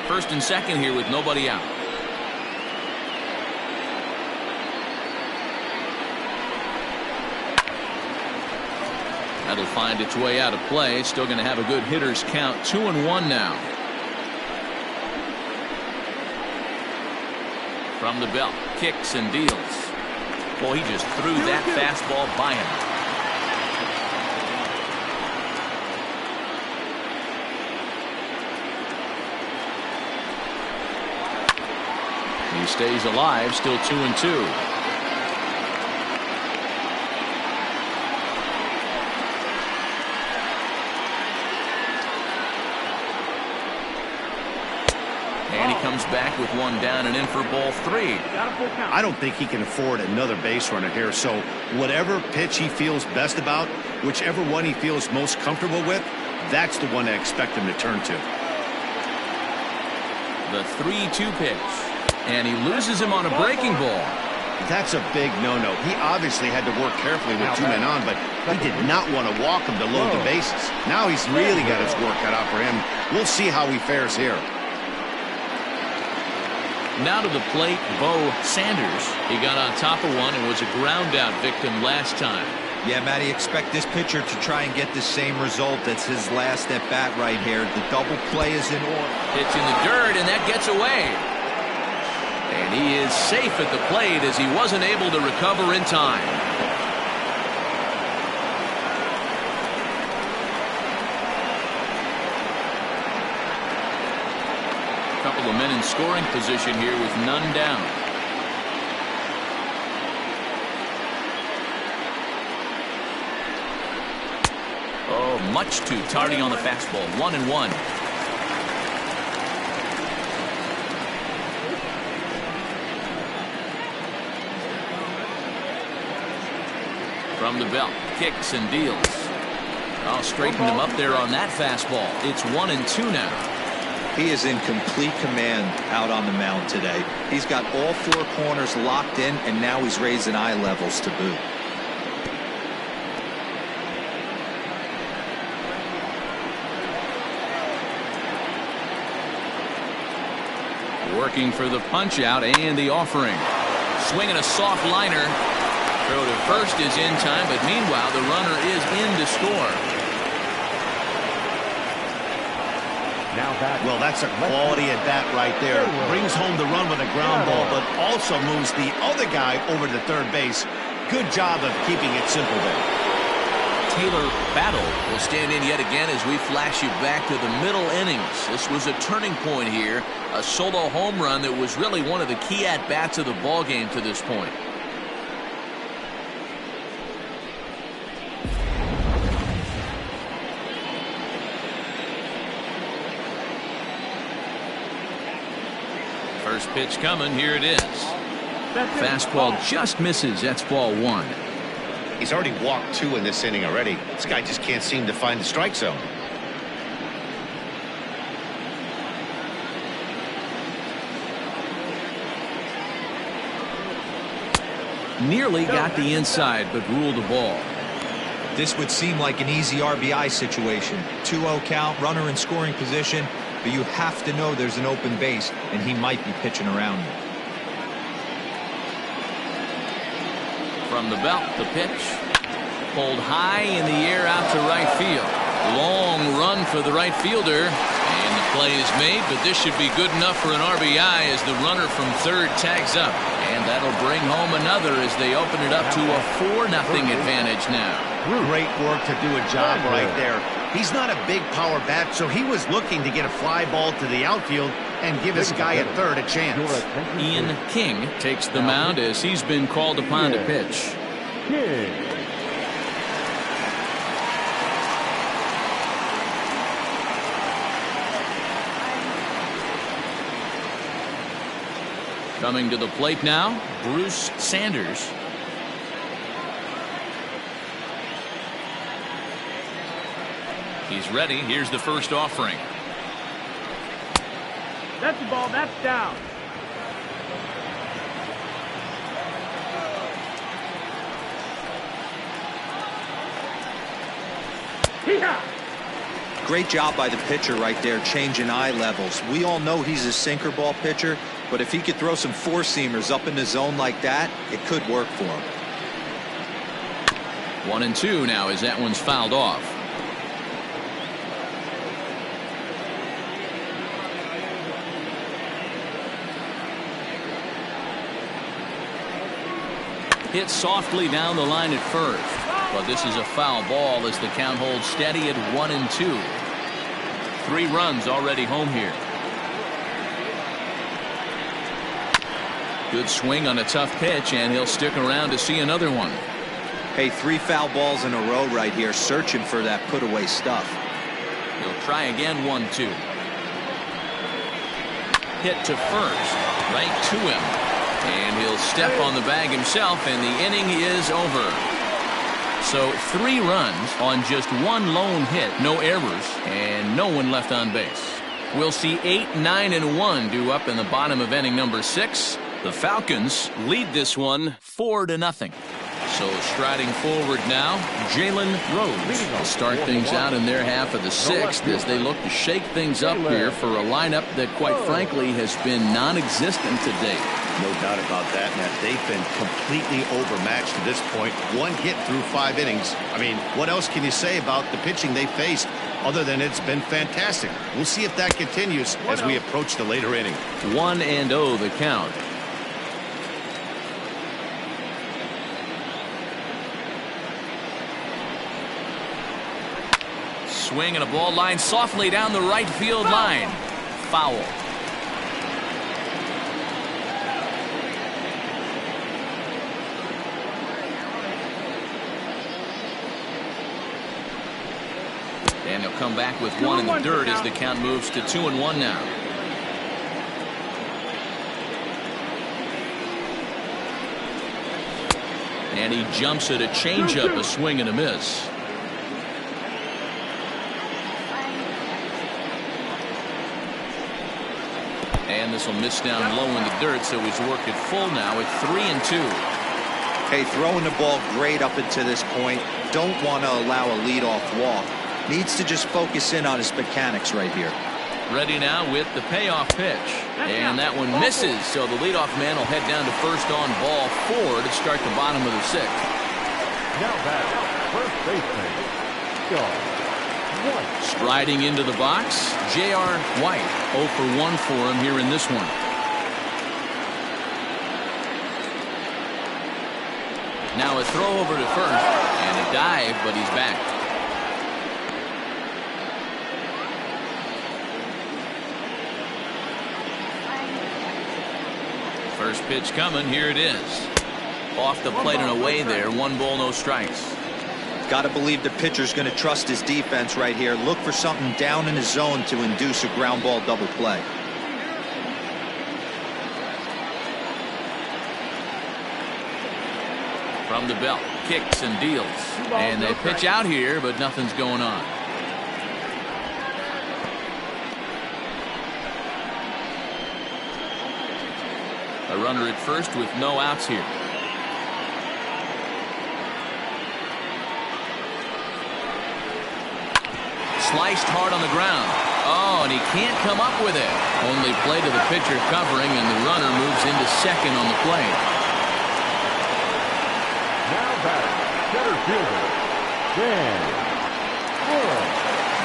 First and second here with nobody out. That'll find its way out of play. Still going to have a good hitter's count. 2-1 now. From the belt, kicks and deals. Boy, he just threw that fastball by him. He stays alive, still 2-2. And he comes back with one down and in for ball 3. I don't think he can afford another base runner here, so whatever pitch he feels best about, whichever one he feels most comfortable with, that's the one I expect him to turn to. The 3-2 pitch. And he loses him on a breaking ball. That's a big no-no. He obviously had to work carefully with 2 men on, but he did not want to walk him to load the bases. Now he's really got his work cut out for him. We'll see how he fares here. Now to the plate, Bo Sanders. He got on top of one and was a ground-out victim last time. Yeah, Matty, expect this pitcher to try and get the same result. That's his last at-bat right here. The double play is in order. Pitch in the dirt, and that gets away. And he is safe at the plate as he wasn't able to recover in time. Couple of men in scoring position here with none down. Oh, much too tardy on the fastball. 1-1. From the belt, kicks and deals. Oh, straightened him up there on that fastball. It's 1-2 now. He is in complete command out on the mound today. He's got all 4 corners locked in, and now he's raising eye levels to boot. Working for the punch out and the offering. Swinging a soft liner. Throw to first is in time, but meanwhile the runner is in to score. Well, that's a quality at bat right there. Brings home the run with a ground ball, but also moves the other guy over to third base. Good job of keeping it simple there. Taylor Battle will stand in yet again as we flash you back to the middle innings. This was a turning point here. A solo home run that was really one of the key at-bats of the ball game to this point. First pitch coming. Here it is. Fastball just misses. That's ball 1. He's already walked 2 in this inning already. This guy just can't seem to find the strike zone. Nearly got the inside, but ruled the ball. This would seem like an easy RBI situation. 2-0 count, runner in scoring position. But you have to know there's an open base, and he might be pitching around you. From the belt, the pitch. Pulled high in the air out to right field. Long run for the right fielder. And the play is made, but this should be good enough for an RBI as the runner from third tags up. And that'll bring home another as they open it up to a 4-0 advantage now. Great work to do a job right there. He's not a big power bat, so he was looking to get a fly ball to the outfield and give his guy at third a chance. Ian King takes the mound as he's been called upon to pitch. Coming to the plate now, Bruce Sanders. He's ready. Here's the first offering. That's the ball. That's down. Great job by the pitcher right there, changing eye levels. We all know he's a sinker ball pitcher, but if he could throw some four-seamers up in the zone like that, it could work for him. 1-2 now as that one's fouled off. Hit softly down the line at first. But this is a foul ball as the count holds steady at 1-2. 3 runs already home here. Good swing on a tough pitch, and he'll stick around to see another one. Hey, 3 foul balls in a row right here, searching for that put-away stuff. He'll try again, 1-2. Hit to first, right to him. And he'll step on the bag himself, and the inning is over. So 3 runs on just 1 lone hit, no errors, and no one left on base. We'll see 8, 9, and 1 due up in the bottom of inning number 6. The Falcons lead this one 4-0. So striding forward now, Jalen Rose will start things out in their half of the 6th as they look to shake things up here for a lineup that quite frankly has been non-existent to date. No doubt about that, Matt. They've been completely overmatched to this point. 1 hit through 5 innings. I mean, what else can you say about the pitching they faced other than it's been fantastic? We'll see if that continues as we approach the later inning. 1-0 the count. Swing and a ball line softly down the right field line. Foul. And he'll come back with 1 in the dirt as the count moves to 2-1 now. And he jumps at a changeup, a swing and a miss. And this will miss down low in the dirt, so he's worked it full now at 3-2. Hey, throwing the ball great up until this point. Don't want to allow a leadoff walk. Needs to just focus in on his mechanics right here. Ready now with the payoff pitch. And that one misses, so the leadoff man will head down to first on ball 4 to start the bottom of the 6th. Now back, first baseman, John. Striding into the box, J.R. White. 0 for 1 for him here in this one. Now a throw over to first and a dive, but he's back. First pitch coming. Here it is. Off the plate and away there. 1 ball, no strikes. Got to believe the pitcher's going to trust his defense right here. Look for something down in his zone to induce a ground ball double play. From the belt, kicks and deals. And they pitch out here, but nothing's going on. A runner at first with no outs here. Sliced hard on the ground. Oh, and he can't come up with it. Only play to the pitcher covering, and the runner moves into second on the play. Now back, center fielder, Dan Bush.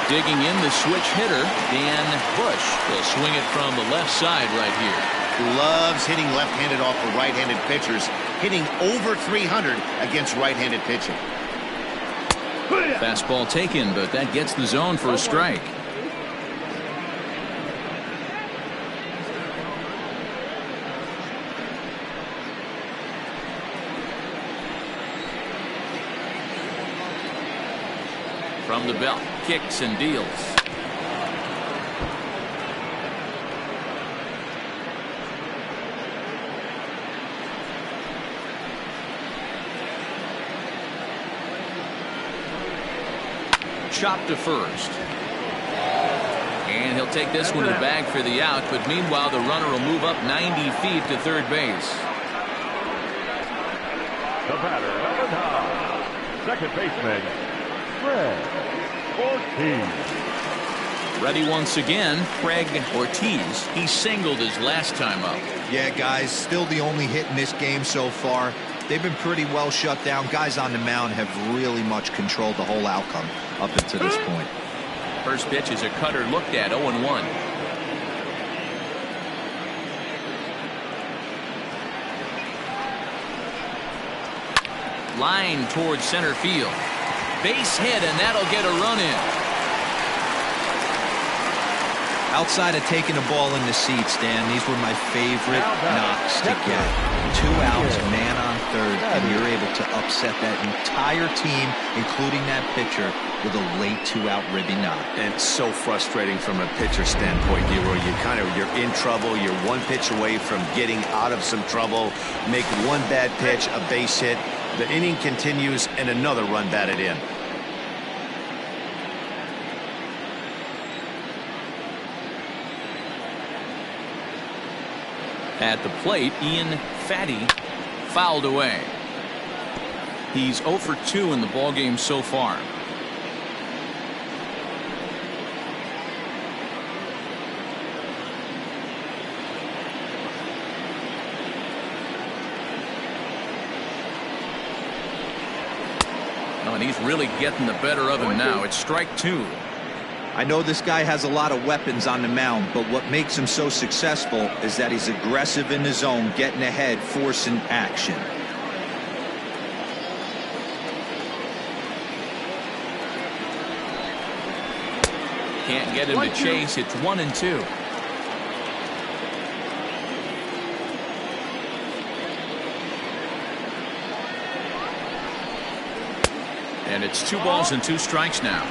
Digging in the switch hitter, Dan Bush. Will swing it from the left side right here. Loves hitting left-handed off of right-handed pitchers. Hitting over 300 against right-handed pitching. Fastball taken, but that gets the zone for a strike. From the belt, kicks and deals. Chop to first. And he'll take this one to the bag for the out, but meanwhile the runner will move up 90 feet to third base. The batter, number 9, second baseman, Fred Ortiz. Ready once again, Craig Ortiz. He singled his last time up. Yeah, guys, still the only hit in this game so far. They've been pretty well shut down. Guys on the mound have really much controlled the whole outcome up until this point. First pitch is a cutter looked at, 0-1. Line towards center field. Base hit, and that'll get a run in. Outside of taking the ball in the seats, Dan, these were my favorite knocks to get. 2 outs, man on third, and you're able to upset that entire team, including that pitcher, with a late 2-out ribby knock. And so frustrating from a pitcher standpoint, where you're in trouble. You're one pitch away from getting out of some trouble. Make one bad pitch, a base hit. The inning continues, and another run batted in. At the plate, Ian Fatty fouled away. He's 0 for 2 in the ballgame so far. Oh, and he's really getting the better of him now. It's strike 2. I know this guy has a lot of weapons on the mound, but what makes him so successful is that he's aggressive in the zone, getting ahead, forcing action. Can't get him to chase. It's 1-2. And it's 2 balls and 2 strikes now.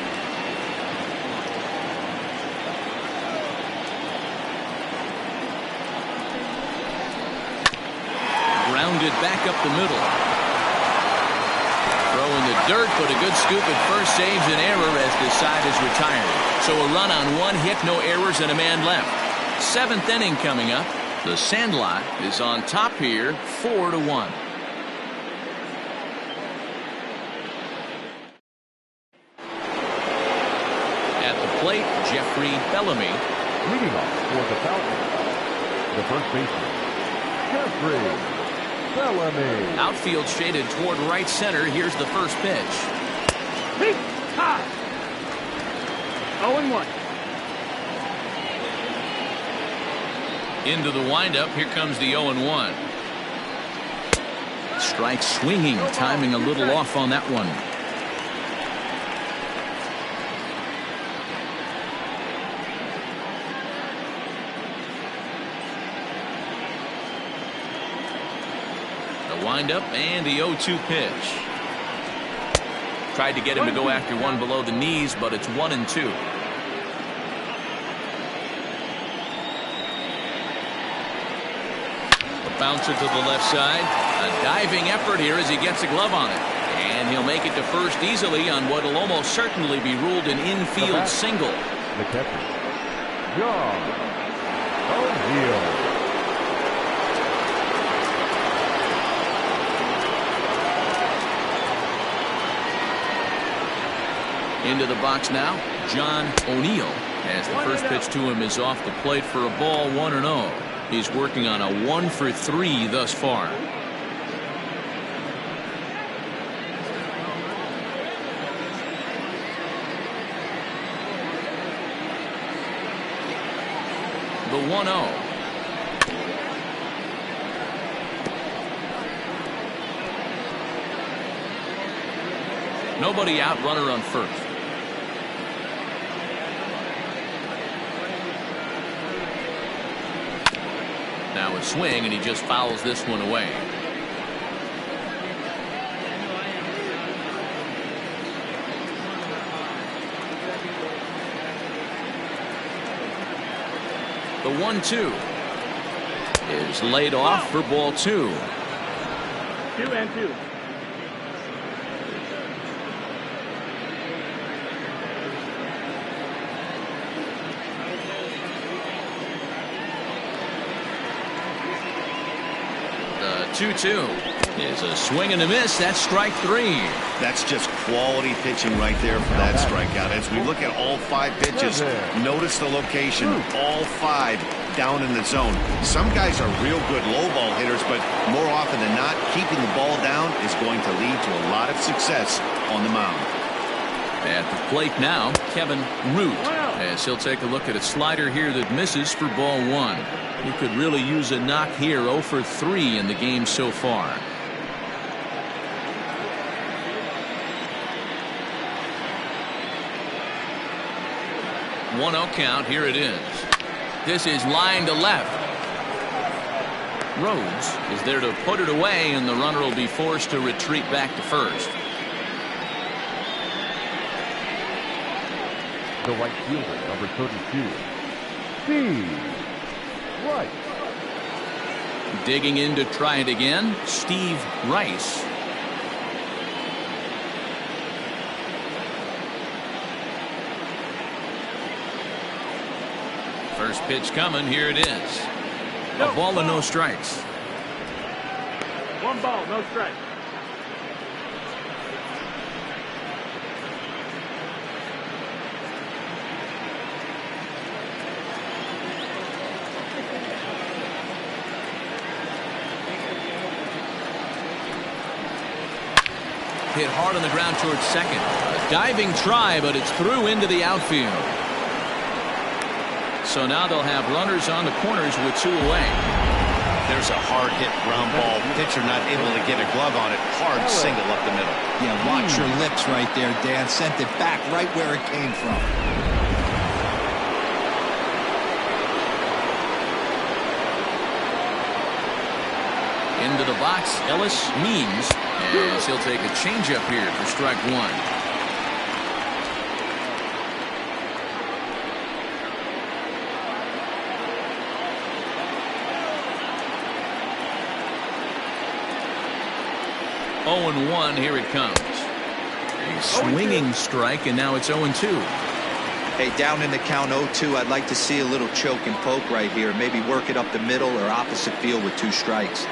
Grounded back up the middle. Throw in the dirt, but a good scoop at first saves an error as the side is retired. So a run on 1 hit, no errors, and a man left. 7th inning coming up. The Sandlot is on top here, 4-1. At the plate, Jeffrey Bellamy. Leading off for the Falcons, the first baseman, Jeffrey Bellamy. Outfield shaded toward right center. Here's the first pitch. Peak high. 0-1. Into the windup. Here comes the 0-1. Strike swinging. Timing a little off on that one. The windup and the 0-2 pitch. Tried to get him to go after one below the knees, but it's 1-2. A bouncer to the left side. A diving effort here as he gets a glove on it. And he'll make it to first easily on what will almost certainly be ruled an infield single. The catcher, John O'Neill. Into the box now, John O'Neill, as the first pitch to him is off the plate for a ball, 1-0. He's working on a 1 for 3 thus far. The 1-0. Nobody out, runner on first. Now a swing, and he just fouls this one away. The 1-2 is laid off for ball 2. 2-2. The 2-2 is a swing and a miss. That's strike 3. That's just quality pitching right there for that strikeout. As we look at all 5 pitches, notice the location. All 5 down in the zone. Some guys are real good low ball hitters, but more often than not, keeping the ball down is going to lead to a lot of success on the mound. At the plate now, Kevin Root, as he'll take a look at a slider here that misses for ball 1. He could really use a knock here. 0 for 3 in the game so far. 1-0 count. Here it is. This is line to left. Rhodes is there to put it away, and the runner will be forced to retreat back to first. The right fielder, number 32, Steve Rice. Digging in to try it again, Steve Rice. First pitch coming. Here it is. A ball and no strikes. 1 ball, no strikes. Hit hard on the ground towards second. A diving try, but it's through into the outfield. So now they'll have runners on the corners with 2 away. There's a hard hit ground ball. Pitcher not able to get a glove on it. Hard single up the middle. Yeah, watch your lips right there, Dan. Sent it back right where it came from. Into the box, Ellis Means, as he'll take a changeup here for strike 1. Oh and 1, here it comes. A swinging strike, and now it's 0-2. Hey, down in the count 0-2, I'd like to see a little choke and poke right here. Maybe work it up the middle or opposite field with 2 strikes.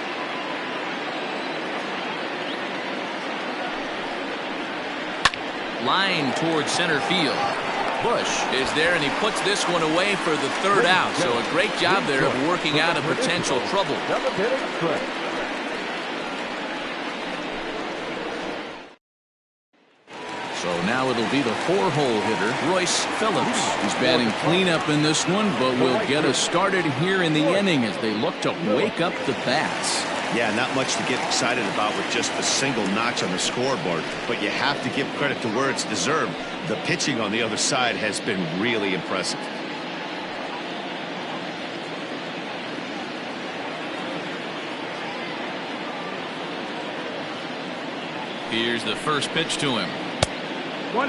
Line towards center field. Bush is there, and he puts this one away for the 3rd out. So a great job there of working out a potential trouble. So now it'll be the 4-hole hitter, Royce Phillips. He's batting cleanup in this one, but will get us started here in the inning as they look to wake up the bats. Yeah, not much to get excited about with just a single notch on the scoreboard, but you have to give credit to where it's deserved. The pitching on the other side has been really impressive. Here's the first pitch to him. 1-0.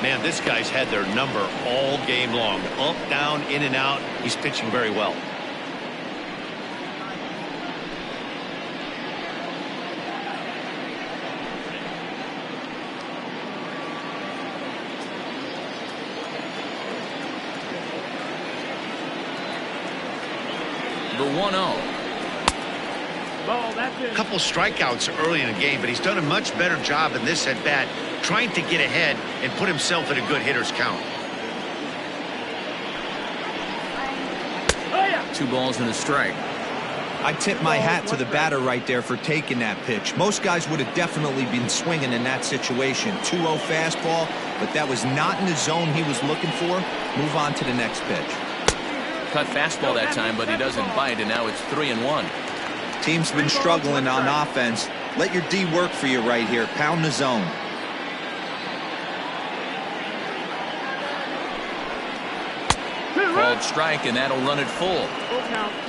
Man, this guy's had their number all game long. Up, down, in and out. He's pitching very well. The 1-0. Ball, that's it. A couple strikeouts early in the game, but he's done a much better job in this at bat, trying to get ahead and put himself in a good hitter's count. Oh, yeah. 2 balls and a strike. I tip my hat to the batter right there for taking that pitch. Most guys would have definitely been swinging in that situation. 2-0 fastball, but that was not in the zone he was looking for. Move on to the next pitch. Cut fastball that time, but he doesn't bite, and now it's 3-1. Team's been struggling on offense. Let your D work for you right here. Pound the zone. Called strike, and that'll run it full.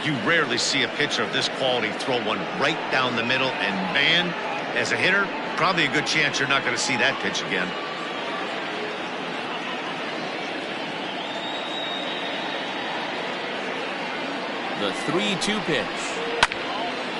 You rarely see a pitcher of this quality throw one right down the middle, and man, as a hitter, probably a good chance you're not going to see that pitch again. The 3-2 pitch.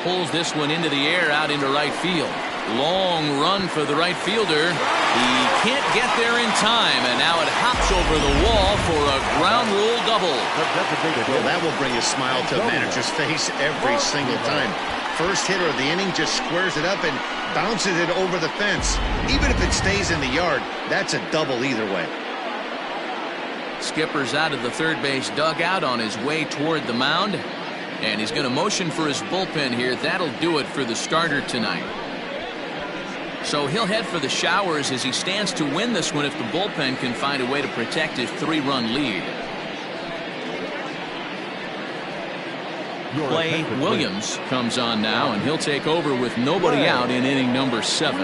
Pulls this one into the air out into right field. Long run for the right fielder. He can't get there in time, and now it hops over the wall for a ground rule double. Well, that will bring a smile to a manager's face every single time. First hitter of the inning just squares it up and bounces it over the fence. Even if it stays in the yard, that's a double either way. Skipper's out of the third base dugout on his way toward the mound, and he's going to motion for his bullpen here. That'll do it for the starter tonight. So he'll head for the showers as he stands to win this one if the bullpen can find a way to protect his 3-run lead. Clay Williams comes on now, and he'll take over with nobody out in inning number 7.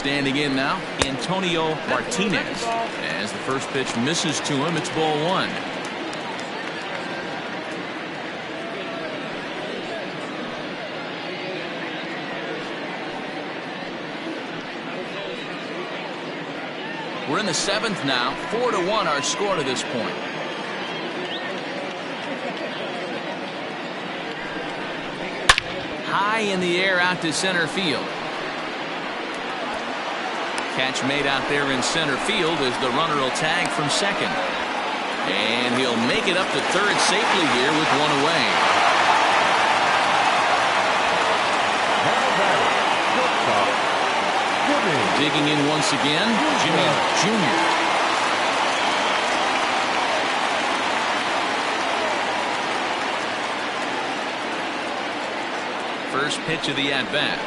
Standing in now, Antonio Martinez. As the first pitch misses to him, it's ball one. We're in the seventh now. 4-1 our score to this point. High in the air out to center field. Catch made out there in center field as the runner will tag from second. And he'll make it up to third safely here with one away. Digging in once again, Jimmy Jr. First pitch of the at-bat.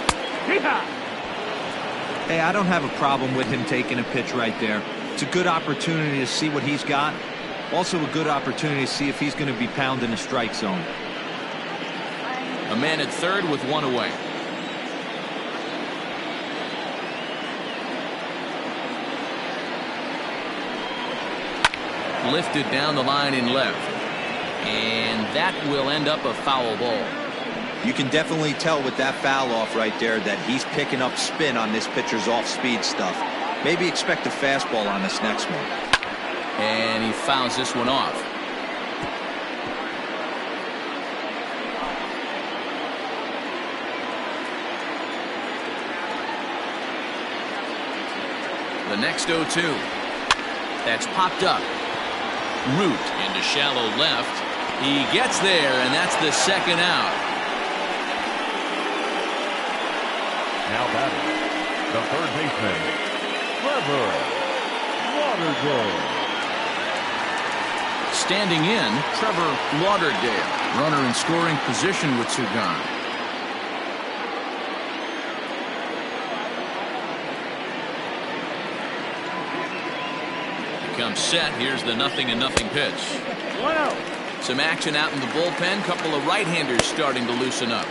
Hey, I don't have a problem with him taking a pitch right there. It's a good opportunity to see what he's got. Also a good opportunity to see if he's going to be pounding the strike zone. A man at third with one away. Lifted down the line in left. And that will end up a foul ball. You can definitely tell with that foul off right there that he's picking up spin on this pitcher's off-speed stuff. Maybe expect a fastball on this next one. And he fouls this one off. The next 0-2. That's popped up. Root into shallow left. He gets there, and that's the second out. Now batting, the third baseman, Trevor Lauderdale. Standing in, Trevor Lauderdale. Runner in scoring position with two gone. Comes set. Here's the 0-0 pitch. 1-0. Some action out in the bullpen. Couple of right-handers starting to loosen up.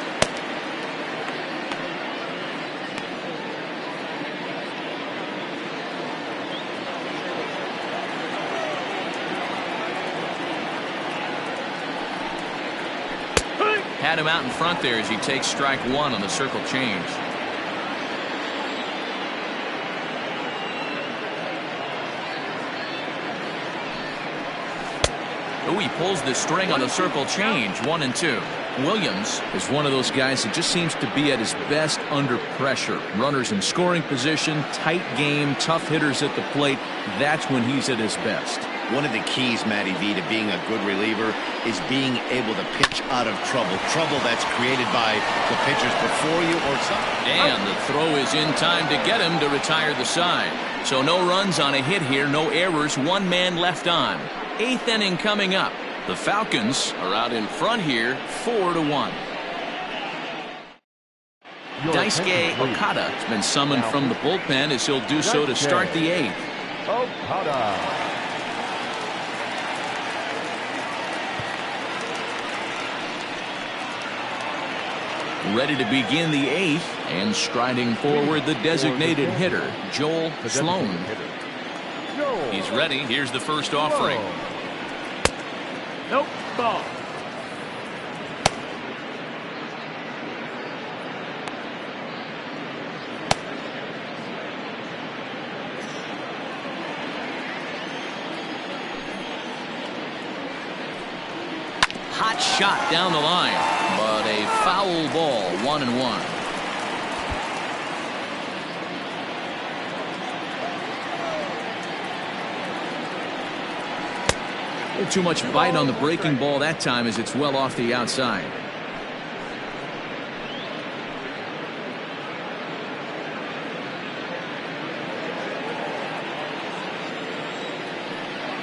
Had him out in front there as he takes strike one on the circle change. Oh, he pulls the string on the circle change. 1-2. Williams is one of those guys that just seems to be at his best under pressure. Runners in scoring position, tight game, tough hitters at the plate. That's when he's at his best. One of the keys, Matty V, to being a good reliever is being able to pitch out of trouble. Trouble that's created by the pitchers before you or something. And the throw is in time to get him to retire the side. So no runs on a hit here, no errors, one man left on. Eighth inning coming up. The Falcons are out in front here, 4-1. Daisuke Okada has been summoned from the bullpen as he'll do so to start the eighth. Okada. Ready to begin the eighth, and striding forward the designated hitter, Joel Sloan. He's ready. Here's the first offering. Nope. Ball. Hot shot down the line, but a foul ball. 1-1. Too much bite on the breaking ball that time as it's well off the outside.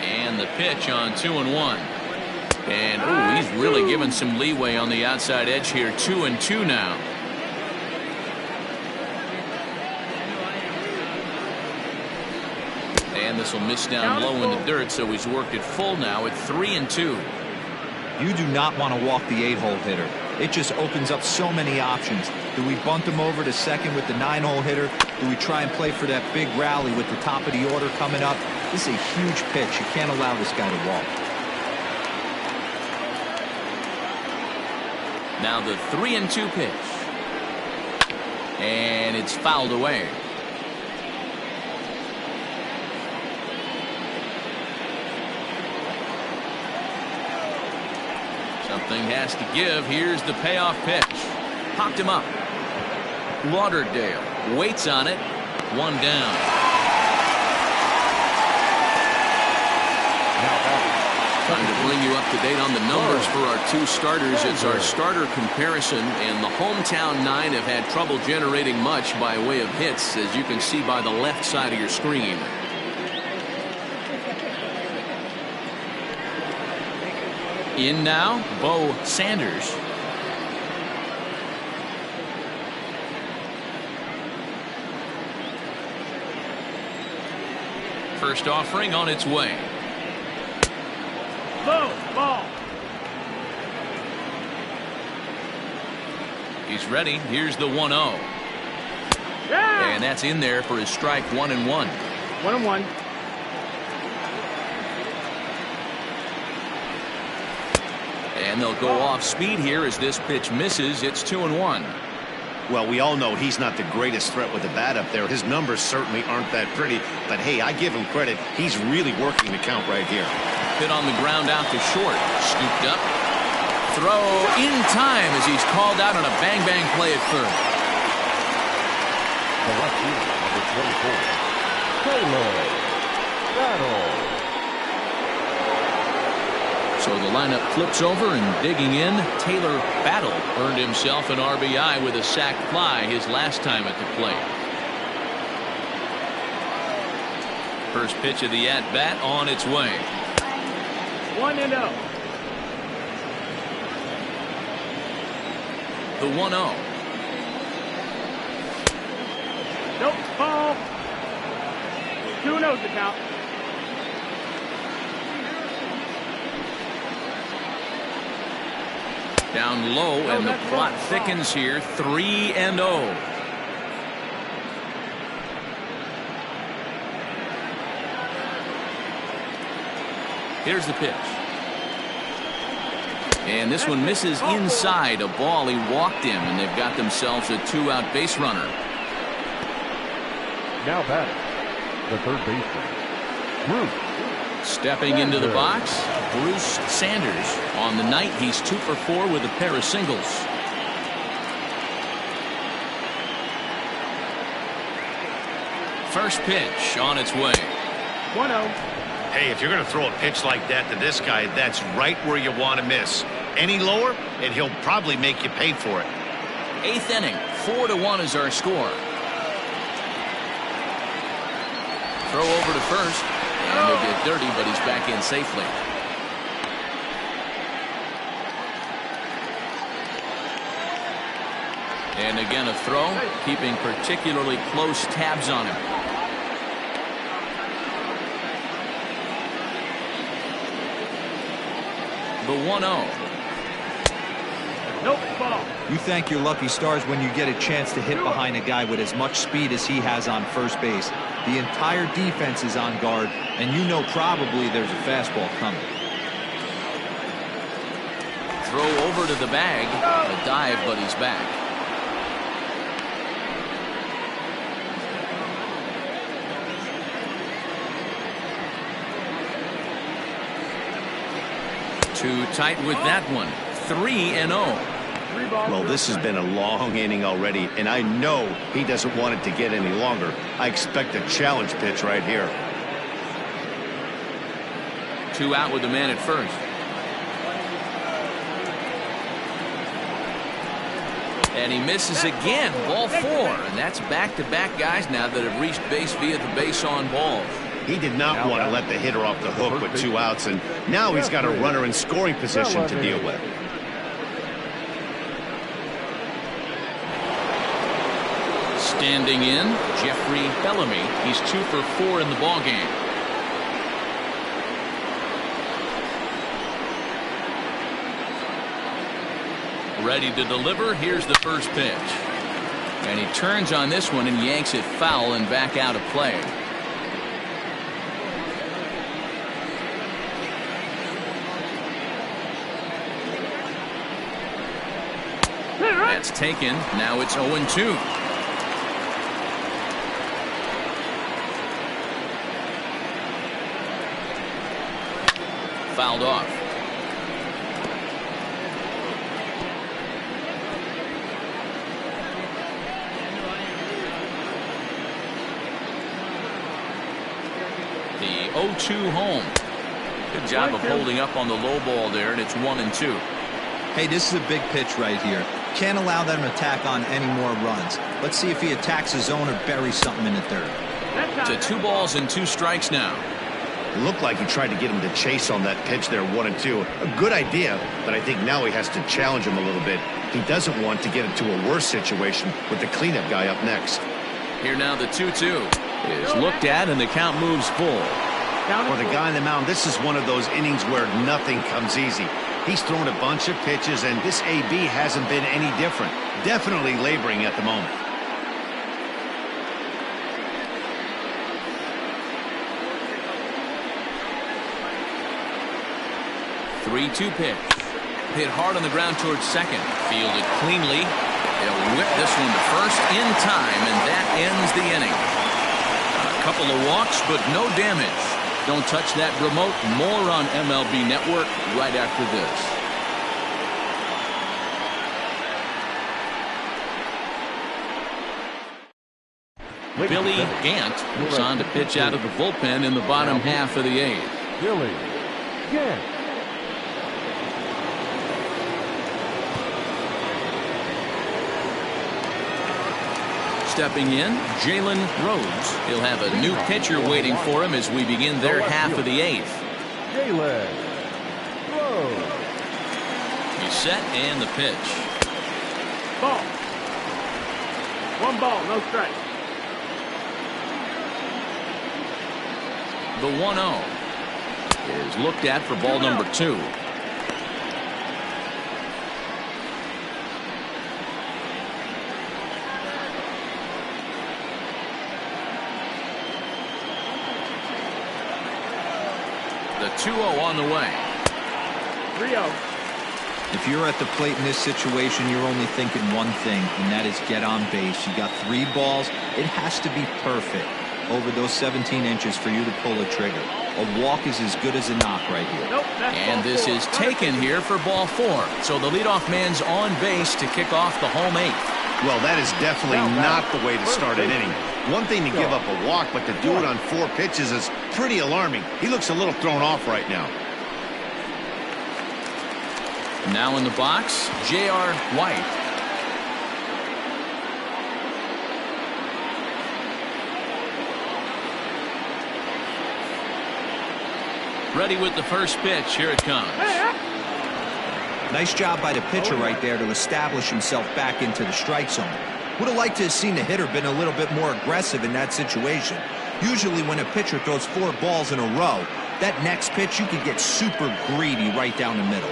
And the pitch on 2-1. And oh, he's really given some leeway on the outside edge here. 2-2 now. And this will miss down low in the dirt, so he's worked it full now at 3-2. You do not want to walk the 8-hole hitter. it just opens up so many options. Do we bunt him over to second with the 9-hole hitter? Do we try and play for that big rally with the top of the order coming up? This is a huge pitch. You can't allow this guy to walk. Now the 3-2 pitch. And it's fouled away. Something has to give. Here's the payoff pitch. Popped him up. Lauderdale waits on it. One down. Time to bring you up to date on the numbers for our two starters. It's our starter comparison, and the hometown 9 have had trouble generating much by way of hits, as you can see by the left side of your screen. In now, Bo Sanders. First offering on its way. Low ball. He's ready. Here's the 1-0. Yeah. And that's in there for his strike 1-1. 1-1. And they'll go off speed here as this pitch misses. It's 2-1. Well, we all know he's not the greatest threat with the bat up there. His numbers certainly aren't that pretty. But, hey, I give him credit. He's really working the count right here. Hit on the ground out to short. Scooped up. Throw in time as he's called out on a bang-bang play at first. The left fielder, number 24, Taylor Battle. So the lineup flips over, and digging in, Taylor Battle earned himself an RBI with a sac fly his last time at the plate. First pitch of the at-bat on its way. 1-0. The 1-0. Nope. Ball. 2-0 the count. Down low, and the plot thickens here. 3-0. Here's the pitch. And this one misses inside. A ball. He walked him, and they've got themselves a 2-out base runner. Now batting, the third baseman, Bruce. Stepping into the box, Bruce Sanders. On the night, he's 2 for 4 with a pair of singles. First pitch on its way. 1-0. Hey, if you're going to throw a pitch like that to this guy, that's right where you want to miss. Any lower, and he'll probably make you pay for it. 8th inning, 4-1 is our score. Throw over to first. And they get dirty, but he's back in safely. And again a throw, keeping particularly close tabs on him. The 1-0. Nope. Ball. You thank your lucky stars when you get a chance to hit behind a guy with as much speed as he has on first base. The entire defense is on guard, and you know probably there's a fastball coming. Throw over to the bag. A dive, but he's back. Too tight with that one. 3-0. Well, this has been a long inning already, and I know he doesn't want it to get any longer. I expect a challenge pitch right here. 2 out with the man at first. And he misses again. Ball 4. And that's back-to-back guys now that have reached base via the base on balls. He did not want to let the hitter off the hook with 2 outs, and now he's got a runner in scoring position to deal with. Standing in, Jeffrey Bellamy. He's 2 for 4 in the ballgame. Ready to deliver. Here's the first pitch. And he turns on this one and yanks it foul and back out of play. That's taken. Now it's 0-2. Fouled off. The 0-2 home. Good job of holding up on the low ball there, and it's 1-2. Hey, this is a big pitch right here. Can't allow them to attack on any more runs. Let's see if he attacks his zone or buries something in the dirt. To 2 balls and 2 strikes now. It looked like he tried to get him to chase on that pitch there, 1-2. A good idea, but I think now he has to challenge him a little bit. He doesn't want to get into a worse situation with the cleanup guy up next. Here now the 2-2 is looked at, and the count moves full. For the guy on the mound, this is one of those innings where nothing comes easy. He's thrown a bunch of pitches, and this AB hasn't been any different. Definitely laboring at the moment. Three-two pitch. Hit hard on the ground towards second. Fielded cleanly. They'll whip this one to first in time, and that ends the inning. A couple of walks, but no damage. Don't touch that remote. More on MLB Network right after this. Billy Gant moves on to pitch out of the bullpen in the bottom half of the 8th. Billy Gant. Stepping in, Jalen Rhodes. He'll have a new pitcher waiting for him as we begin their half of the 8th. Jalen Rhodes. He's set and the pitch. Ball. 1 ball, no strike. The 1-0 is looked at for ball number 2. The 2-0 on the way. 3-0. If you're at the plate in this situation, you're only thinking one thing, and that is get on base. You got 3 balls. It has to be perfect over those 17 inches for you to pull a trigger. A walk is as good as a knock right here. Nope, and this is taken here for ball 4. So the leadoff man's on base to kick off the home 8th. Well, that is definitely not the way to start an inning. One thing to give up a walk, but to do it on 4 pitches is pretty alarming. He looks a little thrown off right now. Now in the box, J.R. White. Ready with the first pitch. Here it comes. Nice job by the pitcher right there to establish himself back into the strike zone. Would have liked to have seen the hitter been a little bit more aggressive in that situation. Usually when a pitcher throws 4 balls in a row, that next pitch you could get super greedy right down the middle.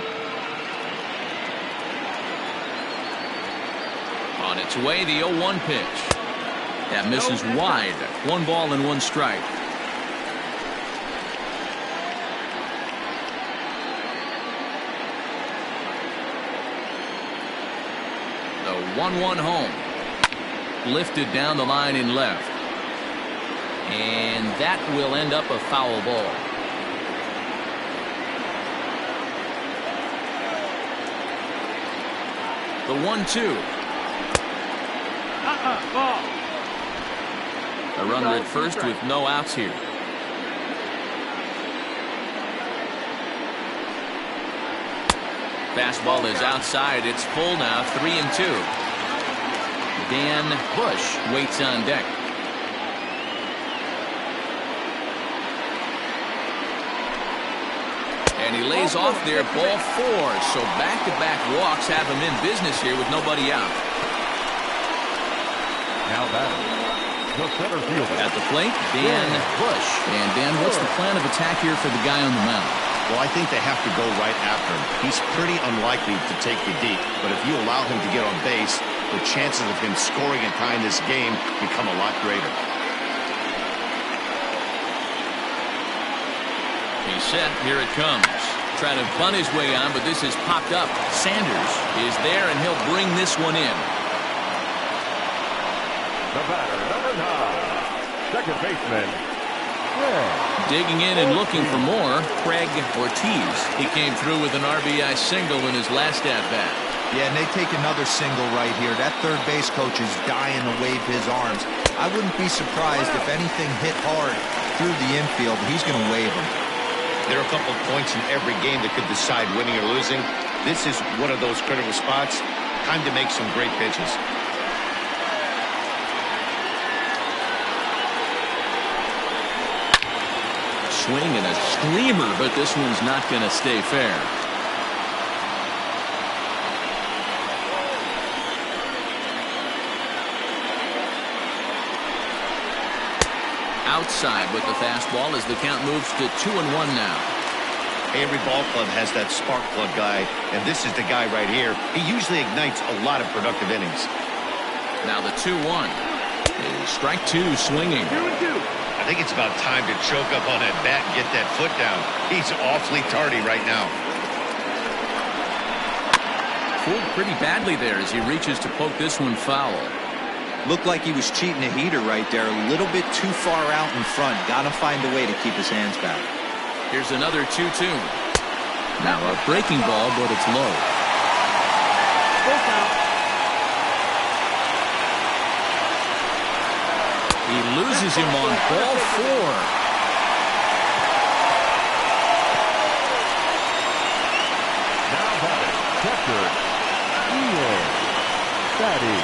On its way, the 0-1 pitch. That misses wide. 1 ball and 1 strike. The 1-1 home. Lifted down the line in left. And that will end up a foul ball. The 1-2. Ball. A runner at first with no outs here. Fastball is outside. It's full now. 3-2. Dan Bush waits on deck. And he lays off there. Ball 4. So back-to-back walks have him in business here with nobody out. Now batting, the center fielder. At the plate, Dan Bush. And Dan, what's the plan of attack here for the guy on the mound? Well, I think they have to go right after him. He's pretty unlikely to take you deep, but if you allow him to get on base, the chances of him scoring and tying this game become a lot greater. He's set. Here it comes. Trying to bunt his way on, but this is popped up. Sanders is there, and he'll bring this one in. The batter, number 9, second baseman, Digging in and looking for more, Craig Ortiz. He came through with an RBI single in his last at-bat. Yeah, and they take another single right here. That third base coach is dying to wave his arms. I wouldn't be surprised if anything hit hard through the infield. He's going to wave them. There are a couple of points in every game that could decide winning or losing. This is one of those critical spots. Time to make some great pitches. Swing and a screamer, but this one's not going to stay fair. Outside with the fastball as the count moves to 2-1 now. Every ball club has that spark plug guy, and this is the guy right here. He usually ignites a lot of productive innings. Now the 2-1 is strike 2 swinging. 2-2. I think it's about time to choke up on that bat and get that foot down. He's awfully tardy right now. Fooled pretty badly there as he reaches to poke this one foul. Looked like he was cheating a heater right there. A little bit too far out in front. Got to find a way to keep his hands back. Here's another 2-2. Now a breaking ball, but it's low. Full count. He loses him on ball 4. now batting, catcher, Ian Fatty.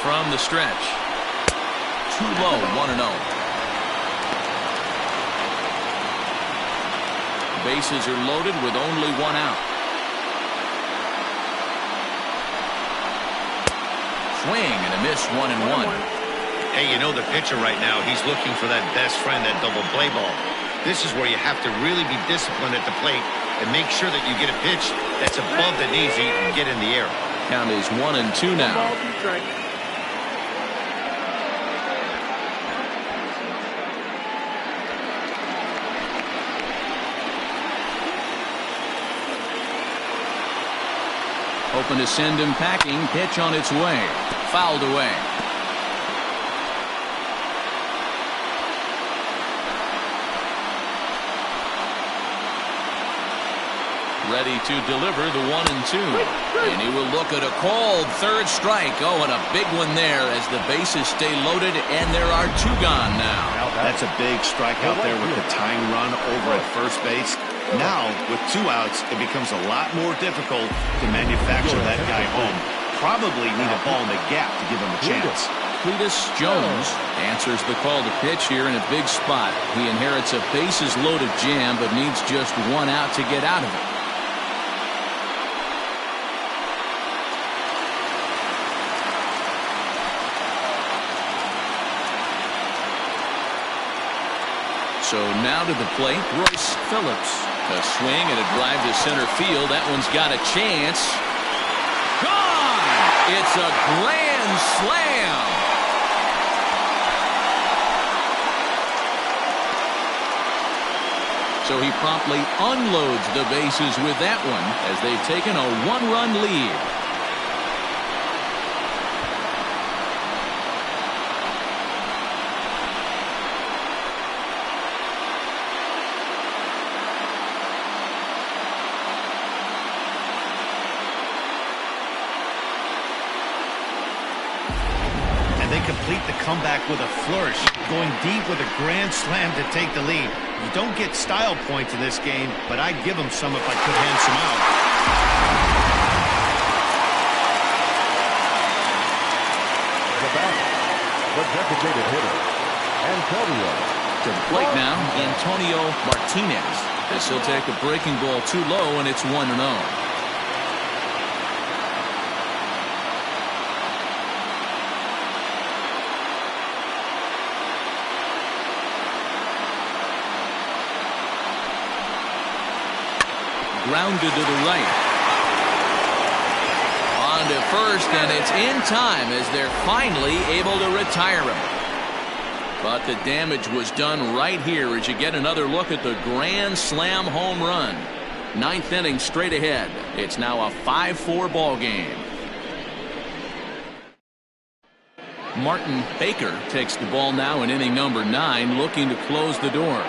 From the stretch. Too low, 1-0. Bases are loaded with only one out. Swing and a miss, 1-1. Hey, you know the pitcher right now, he's looking for that best friend, that double play ball. This is where you have to really be disciplined at the plate and make sure that you get a pitch that's above the knees and get in the air. Count is 1-2 now. Ball, 2 strikes. Hoping to send him packing. Pitch on its way. Fouled away. Ready to deliver the 1-2. And he will look at a called third strike. Oh, and a big one there as the bases stay loaded, and there are 2 gone now. That's a big strike out there with the tying run over at first base. Now, with 2 outs, it becomes a lot more difficult to manufacture that guy home. Probably need a ball in the gap to give him a chance. Cletus Jones answers the call to pitch here in a big spot. He inherits a bases-loaded jam, but needs just 1 out to get out of it. So now to the plate, Royce Phillips. A swing and a drive to center field. That one's got a chance. Gone! It's a grand slam. So he promptly unloads the bases with that one as they've taken a 1-run lead. Complete the comeback with a flourish, going deep with a grand slam to take the lead. You don't get style points in this game, but I'd give them some if I could hand some out. The batter, designated hitter, Antonio. To the plate now, Antonio Martinez. This will take a breaking ball too low, and it's 1-0. Grounded to the right. On to first, and it's in time as they're finally able to retire him. But the damage was done right here as you get another look at the grand slam home run. Ninth inning straight ahead. It's now a 5-4 ball game. Martin Baker takes the ball now in inning number 9, looking to close the door.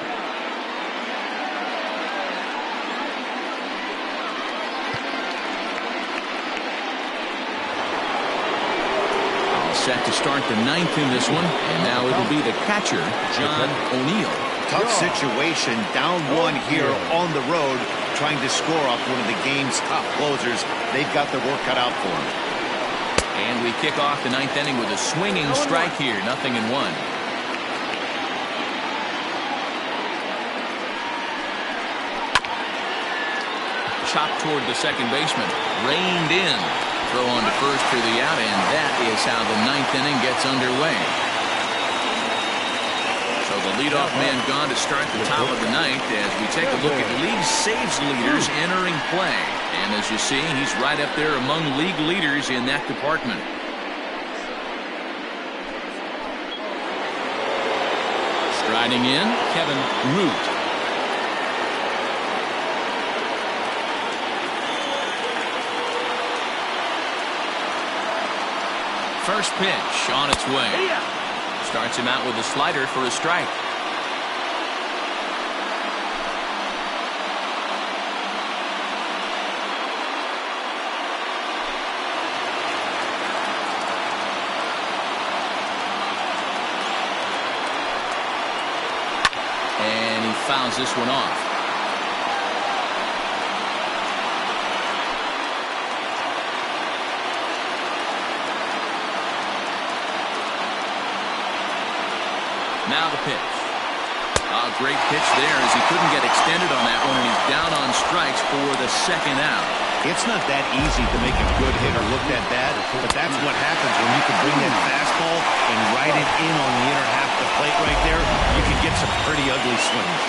Set to start the 9th in this one, and now it'll be the catcher, John O'Neill. Tough situation, down 1 here on the road, trying to score off one of the game's top closers. They've got their work cut out for them. And we kick off the 9th inning with a swinging strike here, 0-1. Chopped toward the second baseman, reined in. Throw on to first for the out, and that is how the 9th inning gets underway. So the leadoff man gone to start the top of the 9th as we take a look at league saves leaders entering play. And as you see, he's right up there among league leaders in that department. Striding in, Kevin Root. First pitch on its way. Starts him out with a slider for a strike. And he fouls this one off. Now the pitch. A great pitch there as he couldn't get extended on that one, and he's down on strikes for the second out. It's not that easy to make a good hitter look that bad, but that's what happens when you can bring that fastball and ride it in on the inner half of the plate right there. You can get some pretty ugly swings.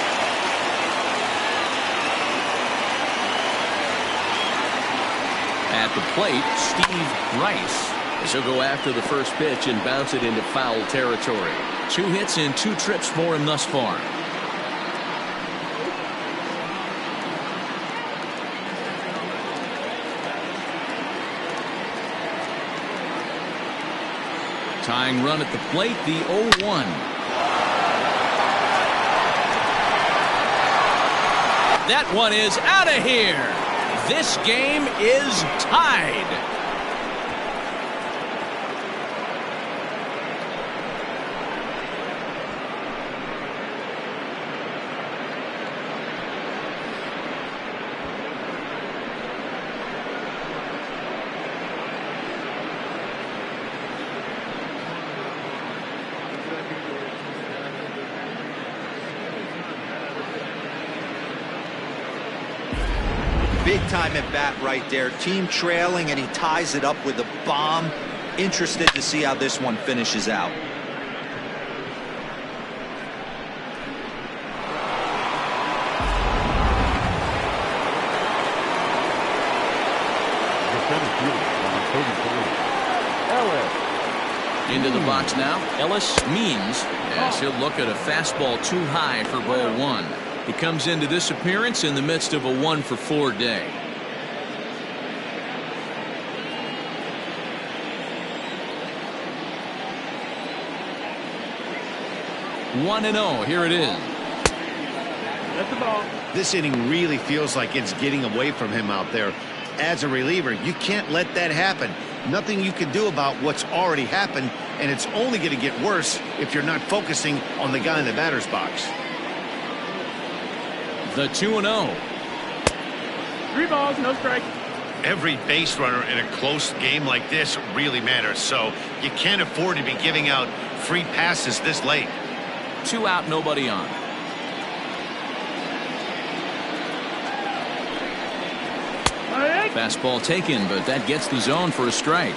At the plate, Steve Rice. He'll go after the first pitch and bounce it into foul territory. 2 hits in 2 trips for him thus far. Tying run at the plate, the 0-1. That one is out of here. This game is tied. Big time at bat right there. Team trailing, and he ties it up with a bomb. Interested to see how this one finishes out. Into the box now, Ellis Means, as he'll look at a fastball too high for ball 1. He comes into this appearance in the midst of a 1-for-4 day. One and 0. Here it is. That's the ball. This inning really feels like it's getting away from him out there. As a reliever, you can't let that happen. Nothing you can do about what's already happened, and it's only going to get worse if you're not focusing on the guy in the batter's box. The 2-0. 3 balls, no strike. Every base runner in a close game like this really matters, so you can't afford to be giving out free passes this late. 2 out, nobody on. Fastball taken, but that gets the zone for a strike.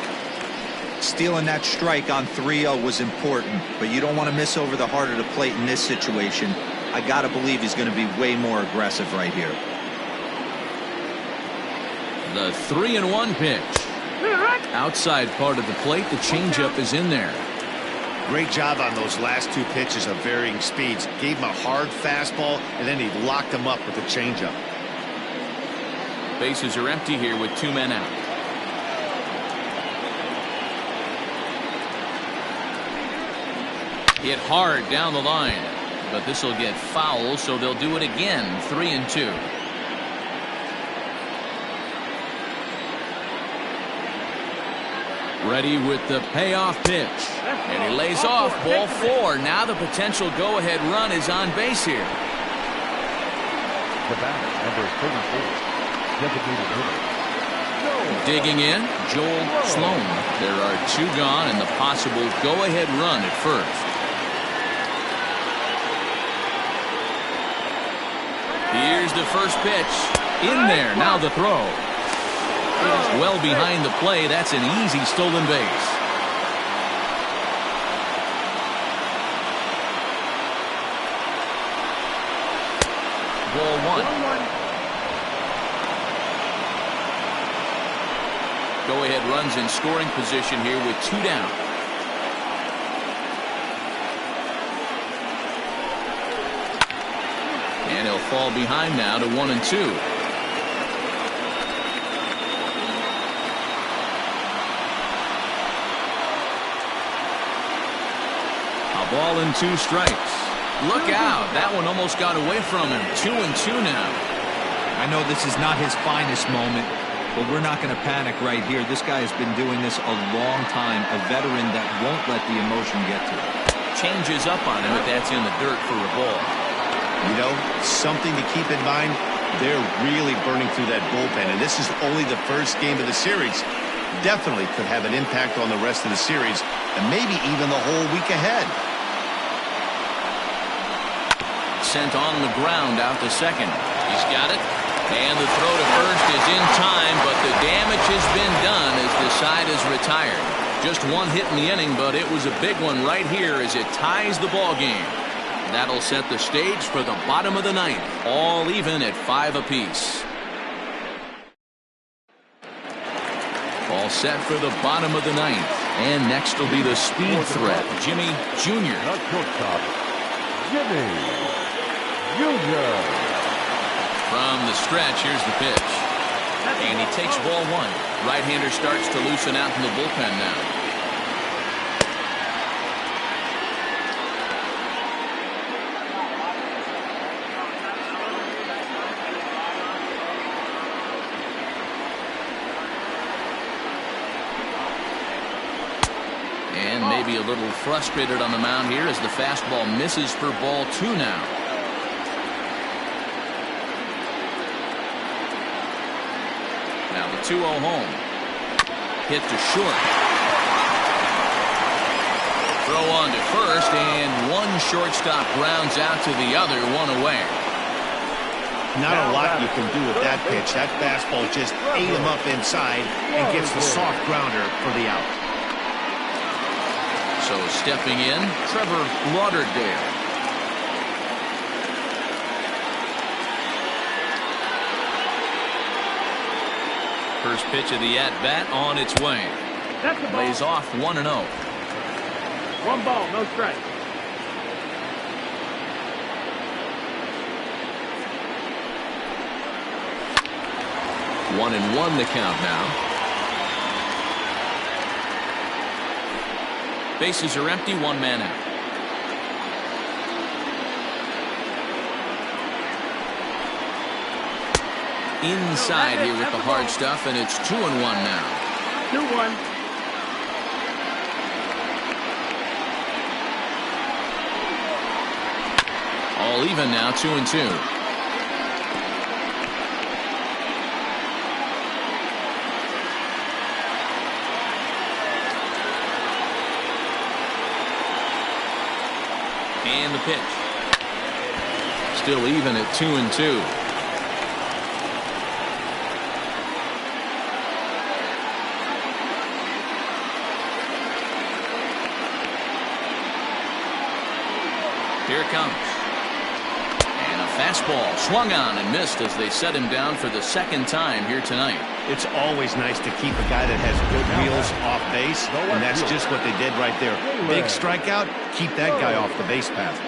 Stealing that strike on 3-0 was important, but you don't want to miss over the heart of the plate in this situation. I got to believe he's going to be way more aggressive right here. The 3-1 pitch. Outside part of the plate, the changeup is in there. Great job on those last 2 pitches of varying speeds. Gave him a hard fastball, and then he locked him up with the changeup. Bases are empty here with 2 men out. Hit hard down the line, but this will get foul, so they'll do it again. 3-2. Ready with the payoff pitch, and he lays off. Ball 4. Now the potential go-ahead run is on base here. The batter, number 34. Digging in, Joel Sloan. There are 2 gone and the possible go-ahead run at first. Here's the first pitch. In there, now the throw. Well behind the play. That's an easy stolen base. Ball 1. Go-ahead runs in scoring position here with 2 down. And he'll fall behind now to 1-2. A ball and 2 strikes. Look out. That one almost got away from him. 2-2 now. I know this is not his finest moment, but we're not going to panic right here. This guy has been doing this a long time, a veteran that won't let the emotion get to him. Changes up on him if that's in the dirt for a ball. You know, something to keep in mind, they're really burning through that bullpen, and this is only the first game of the series. Definitely could have an impact on the rest of the series, and maybe even the whole week ahead. Sent on the ground out to second. He's got it. And the throw to first is in time, but the damage has been done as the side is retired. Just 1 hit in the inning, but it was a big one right here as it ties the ball game. That'll set the stage for the bottom of the 9th, all even at 5 apiece. All set for the bottom of the 9th, and next will be the speed threat, Jimmy Jr. Not shortstop, Jimmy Jr. From the stretch, here's the pitch. And he takes ball 1. Right-hander starts to loosen out in the bullpen now. And maybe a little frustrated on the mound here as the fastball misses for ball 2 now. Now the 2-0 home. Hit to short. Throw on to first, and one shortstop grounds out to the other, 1 away. Not a lot you can do with that pitch. That fastball just ate him up inside and gets the soft grounder for the out. So stepping in, Trevor Lauderdale. First pitch of the at-bat on its way. Lays off 1-0. 1 ball, no strike. One and 1 the count now. Bases are empty, 1 man out. Inside here with the hard stuff, and it's 2-1 now. 2-1. All even now, 2-2. And the pitch. Still even at 2-2. Here it comes. And a fastball swung on and missed as they set him down for the second time here tonight. It's always nice to keep a guy that has good wheels off base, and that's just what they did right there. Big strikeout, keep that guy off the base path.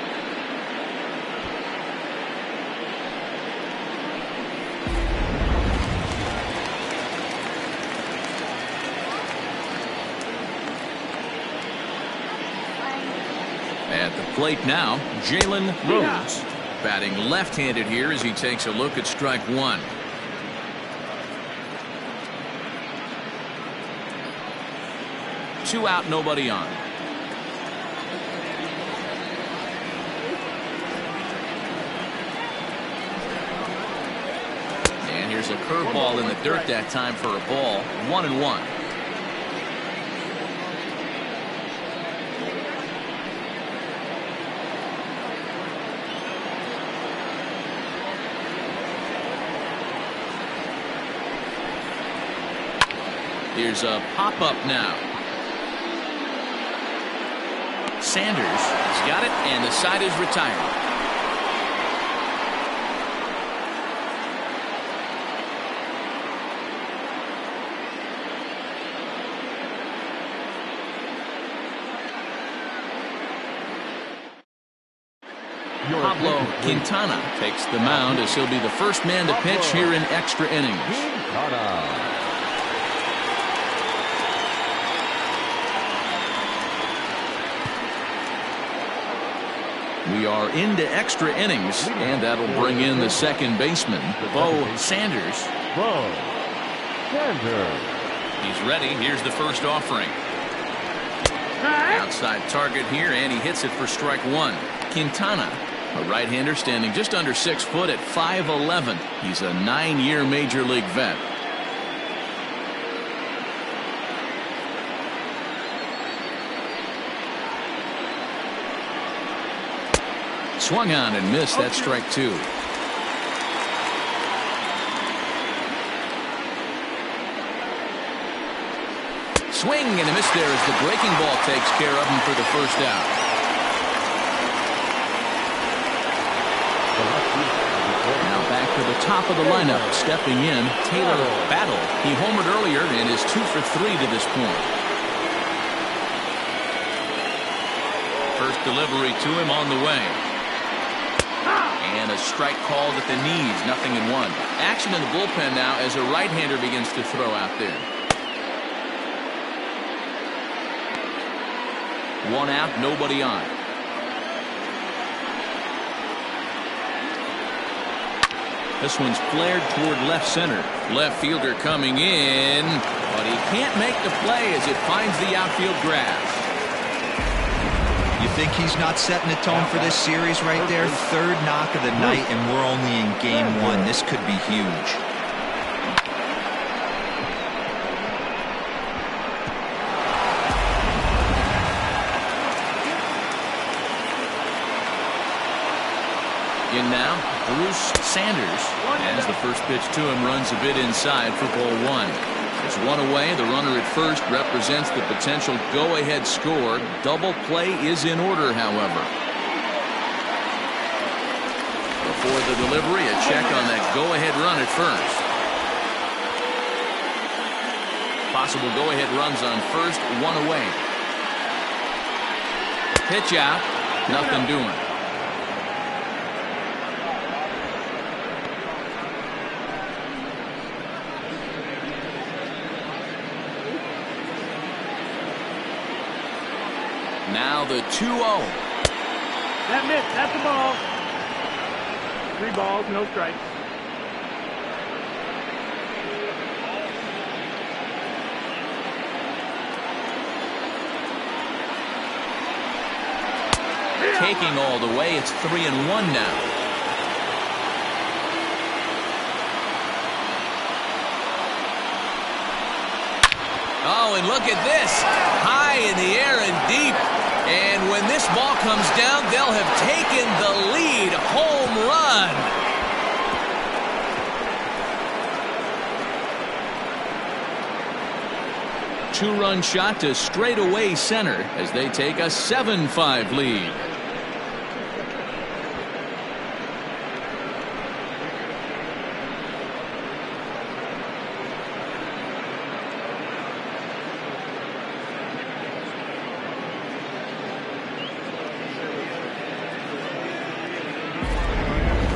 At the plate now, Jalen Rose. Batting left-handed here as he takes a look at strike one. Two out, nobody on. And here's a curveball in the dirt that time for a ball. 1-1. Here's a pop-up now. Sanders has got it, and the side is retired. Pablo Quintana takes the mound as he'll be the first man to pitch here in extra innings. We are into extra innings, and that'll bring in the second baseman, Bo Sanders. He's ready. Here's the first offering. Outside target here, and he hits it for strike one. Quintana, a right-hander standing just under 6 foot at 5'11". He's a 9-year major league vet. Swung on and missed. That's strike two. Swing and a miss there as the breaking ball takes care of him for the first out. Now back to the top of the lineup. Stepping in, Taylor Battle. He homered earlier and is 2 for 3 to this point. First delivery to him on the way. And a strike called at the knees. 0-1. Action in the bullpen now as a right-hander begins to throw out there. 1 out, nobody on. This one's flared toward left center. Left fielder coming in, but he can't make the play as it finds the outfield grass. You think he's not setting the tone for this series right there? Third knock of the night, and we're only in game one. This could be huge. In now, Bruce Sanders, as the first pitch to him runs a bit inside for ball one. There's one away. The runner at first represents the potential go-ahead score. Double play is in order, however. Before the delivery, a check on that go-ahead run at first. Possible go-ahead runs on first, one away. Pitch out, nothing doing. Now the 2-0. That missed. That's the ball. 3 balls, no strikes. Taking all the way. It's 3-1 now. Oh, and look at this. High in the air and deep. And when this ball comes down, they'll have taken the lead. Home run. Two-run shot to straightaway center as they take a 7-5 lead.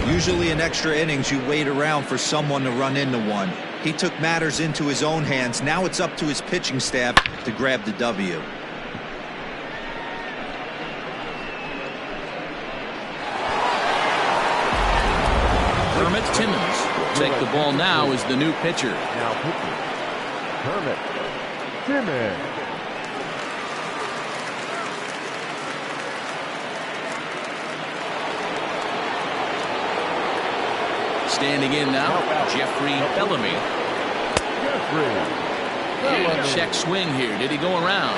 Usually in extra innings, you wait around for someone to run into one. He took matters into his own hands. Now it's up to his pitching staff to grab the W. Kermit Timmons will take the ball now as the new pitcher. Now pitching, Kermit Timmons. Standing in now, Jeffrey Bellamy. Check swing here. Did he go around?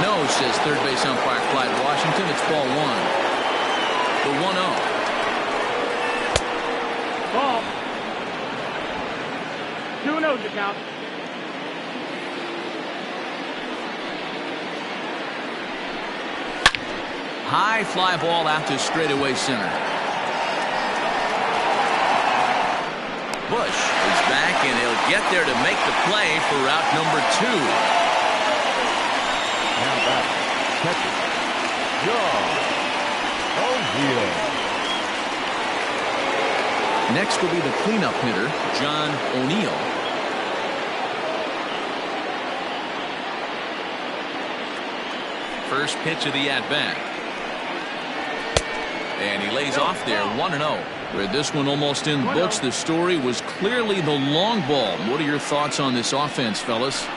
No, says third base umpire Clyde Washington. It's ball one. The 1-0. Ball. 2-0 to count. High fly ball out to straightaway center. Bush is back, and he'll get there to make the play for route number 2. Now back, catcher, John O'Neill. Next will be the cleanup hitter, John O'Neill. First pitch of the at-bat. And he lays off there, 1-0. With this one almost in the books, the story was clearly the long ball. What are your thoughts on this offense, fellas?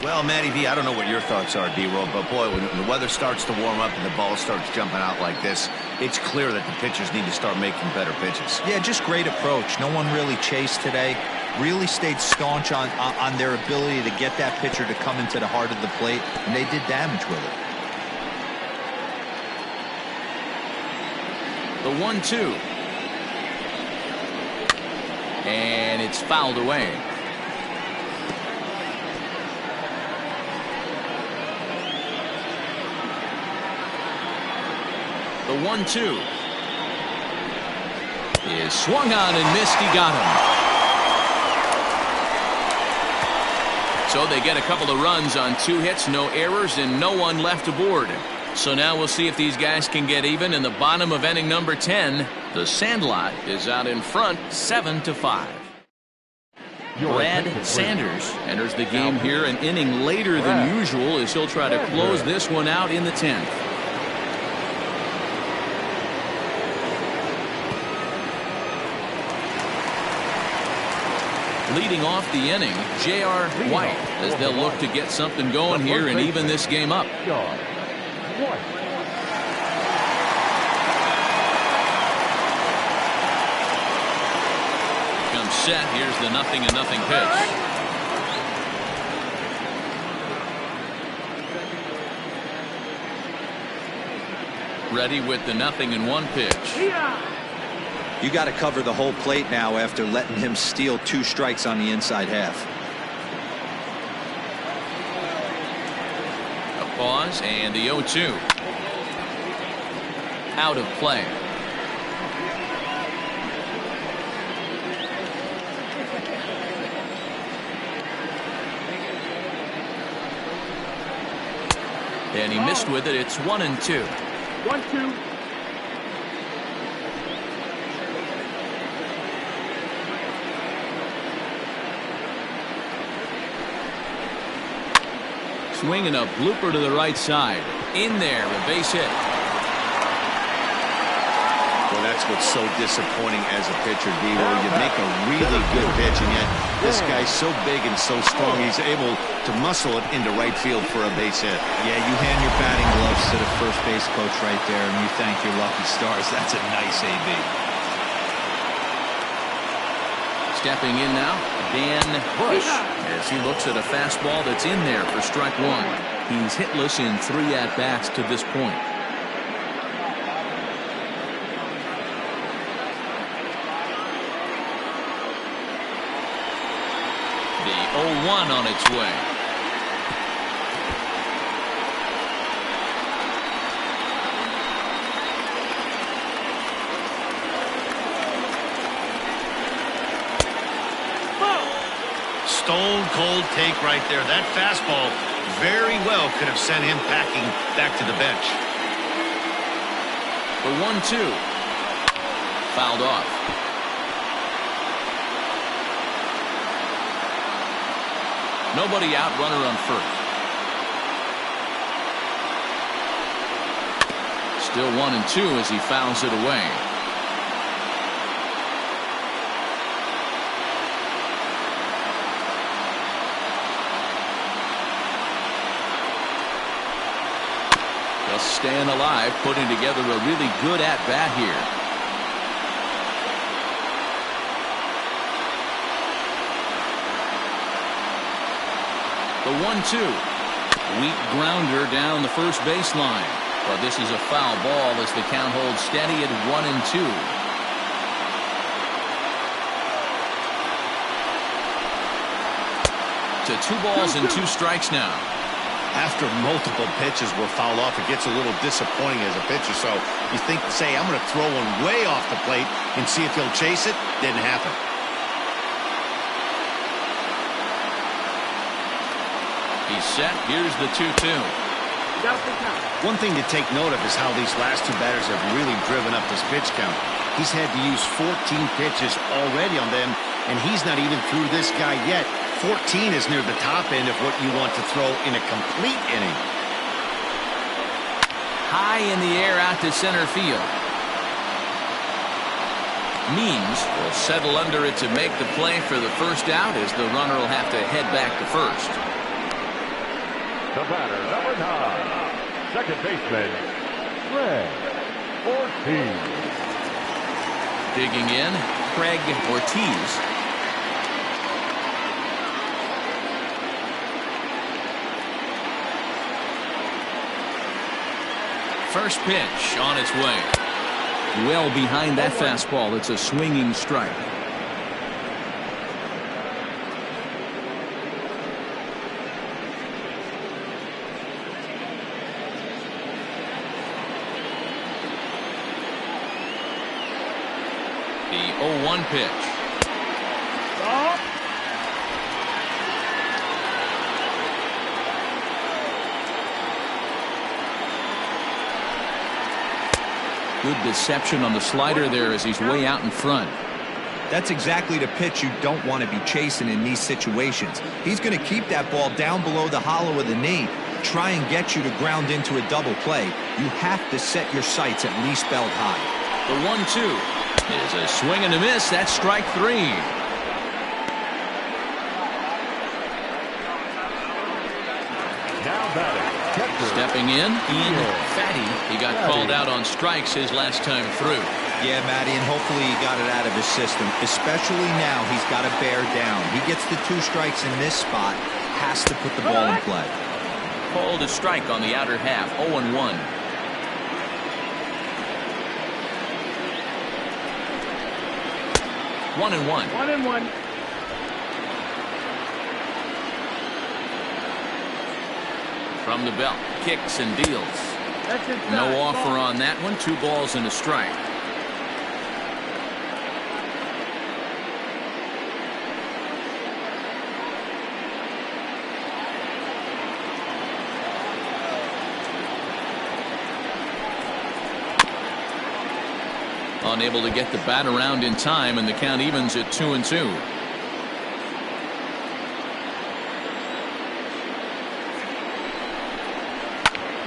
Well, Matty V, I don't know what your thoughts are, D-Roll, but boy, when the weather starts to warm up and the ball starts jumping out like this, it's clear that the pitchers need to start making better pitches. Yeah, just great approach. No one really chased today. Really stayed staunch on their ability to get that pitcher to come into the heart of the plate, and they did damage with it. The 1-2. And it's fouled away. The 1-2 is swung on and missed. He got him. So they get a couple of runs on 2 hits, no errors, and no one left aboard. So now we'll see if these guys can get even in the bottom of inning number 10. The Sandlot is out in front, 7-5. Brad Sanders enters the game here an inning later than usual as he'll try to close this one out in the 10th. Leading off the inning, J.R. White, as they'll look to get something going here and even this game up. Comes set. Here's the 0-0 pitch. Ready with the 0-1 pitch. You got to cover the whole plate now after letting him steal 2 strikes on the inside half. A pause and the 0-2. Out of play. And he missed with it. It's 1-2. 1-2. Swinging a blooper to the right side. In there, a base hit. Well, that's what's so disappointing as a pitcher, D-Roll. You make a really good pitch, and yet this guy's so big and so strong, he's able to muscle it into right field for a base hit. Yeah, you hand your batting gloves to the first base coach right there, and you thank your lucky stars. That's a nice AB. Stepping in now, Dan Bush, as he looks at a fastball that's in there for strike 1. He's hitless in 3 at-bats to this point. The 0-1 on its way. Stone cold take right there. That fastball very well could have sent him packing back to the bench. The 1-2. Fouled off. Nobody out, runner on first. Still 1-2 as he fouls it away. Just staying alive, putting together a really good at-bat here. The 1-2. Weak grounder down the first baseline. But this is a foul ball as the count holds steady at 1-2. To 2 balls and 2 strikes now. After multiple pitches were fouled off, it gets a little disappointing as a pitcher. So you think, say, I'm going to throw one way off the plate and see if he'll chase it. Didn't happen. He's set. Here's the 2-2. One thing to take note of is how these last 2 batters have really driven up this pitch count. He's had to use 14 pitches already on them, and he's not even through this guy yet. 14 is near the top end of what you want to throw in a complete inning. High in the air out to center field. Means will settle under it to make the play for the first out as the runner will have to head back to first. The batter, number 9, second baseman, Craig Ortiz. Digging in, Craig Ortiz. First pitch on its way. Well behind that fastball. It's a swinging strike. The 0-1 pitch. Good deception on the slider there as he's way out in front. That's exactly the pitch you don't want to be chasing in these situations. He's going to keep that ball down below the hollow of the knee, try and get you to ground into a double play. You have to set your sights at least belt high. The 1-2 is a swing and a miss. That's strike 3. Now batting, catcher. Stepping in, Ian Fatty. He got called out on strikes his last time through. Yeah, Matty, and hopefully he got it out of his system. Especially now, he's got to bear down. He gets the 2 strikes in this spot, has to put the ball in play. Called a strike on the outer half, 0-1. One and one. 1-1. From the belt, kicks and deals. That's it. No offer on that one. 2 balls and a strike. Unable to get the bat around in time, and the count evens at 2-2.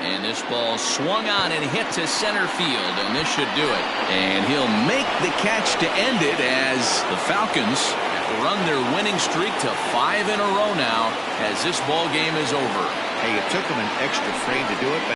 And this ball swung on and hit to center field, and this should do it. And he'll make the catch to end it as the Falcons have run their winning streak to 5 in a row now as this ball game is over. Hey, it took him an extra frame to do it, but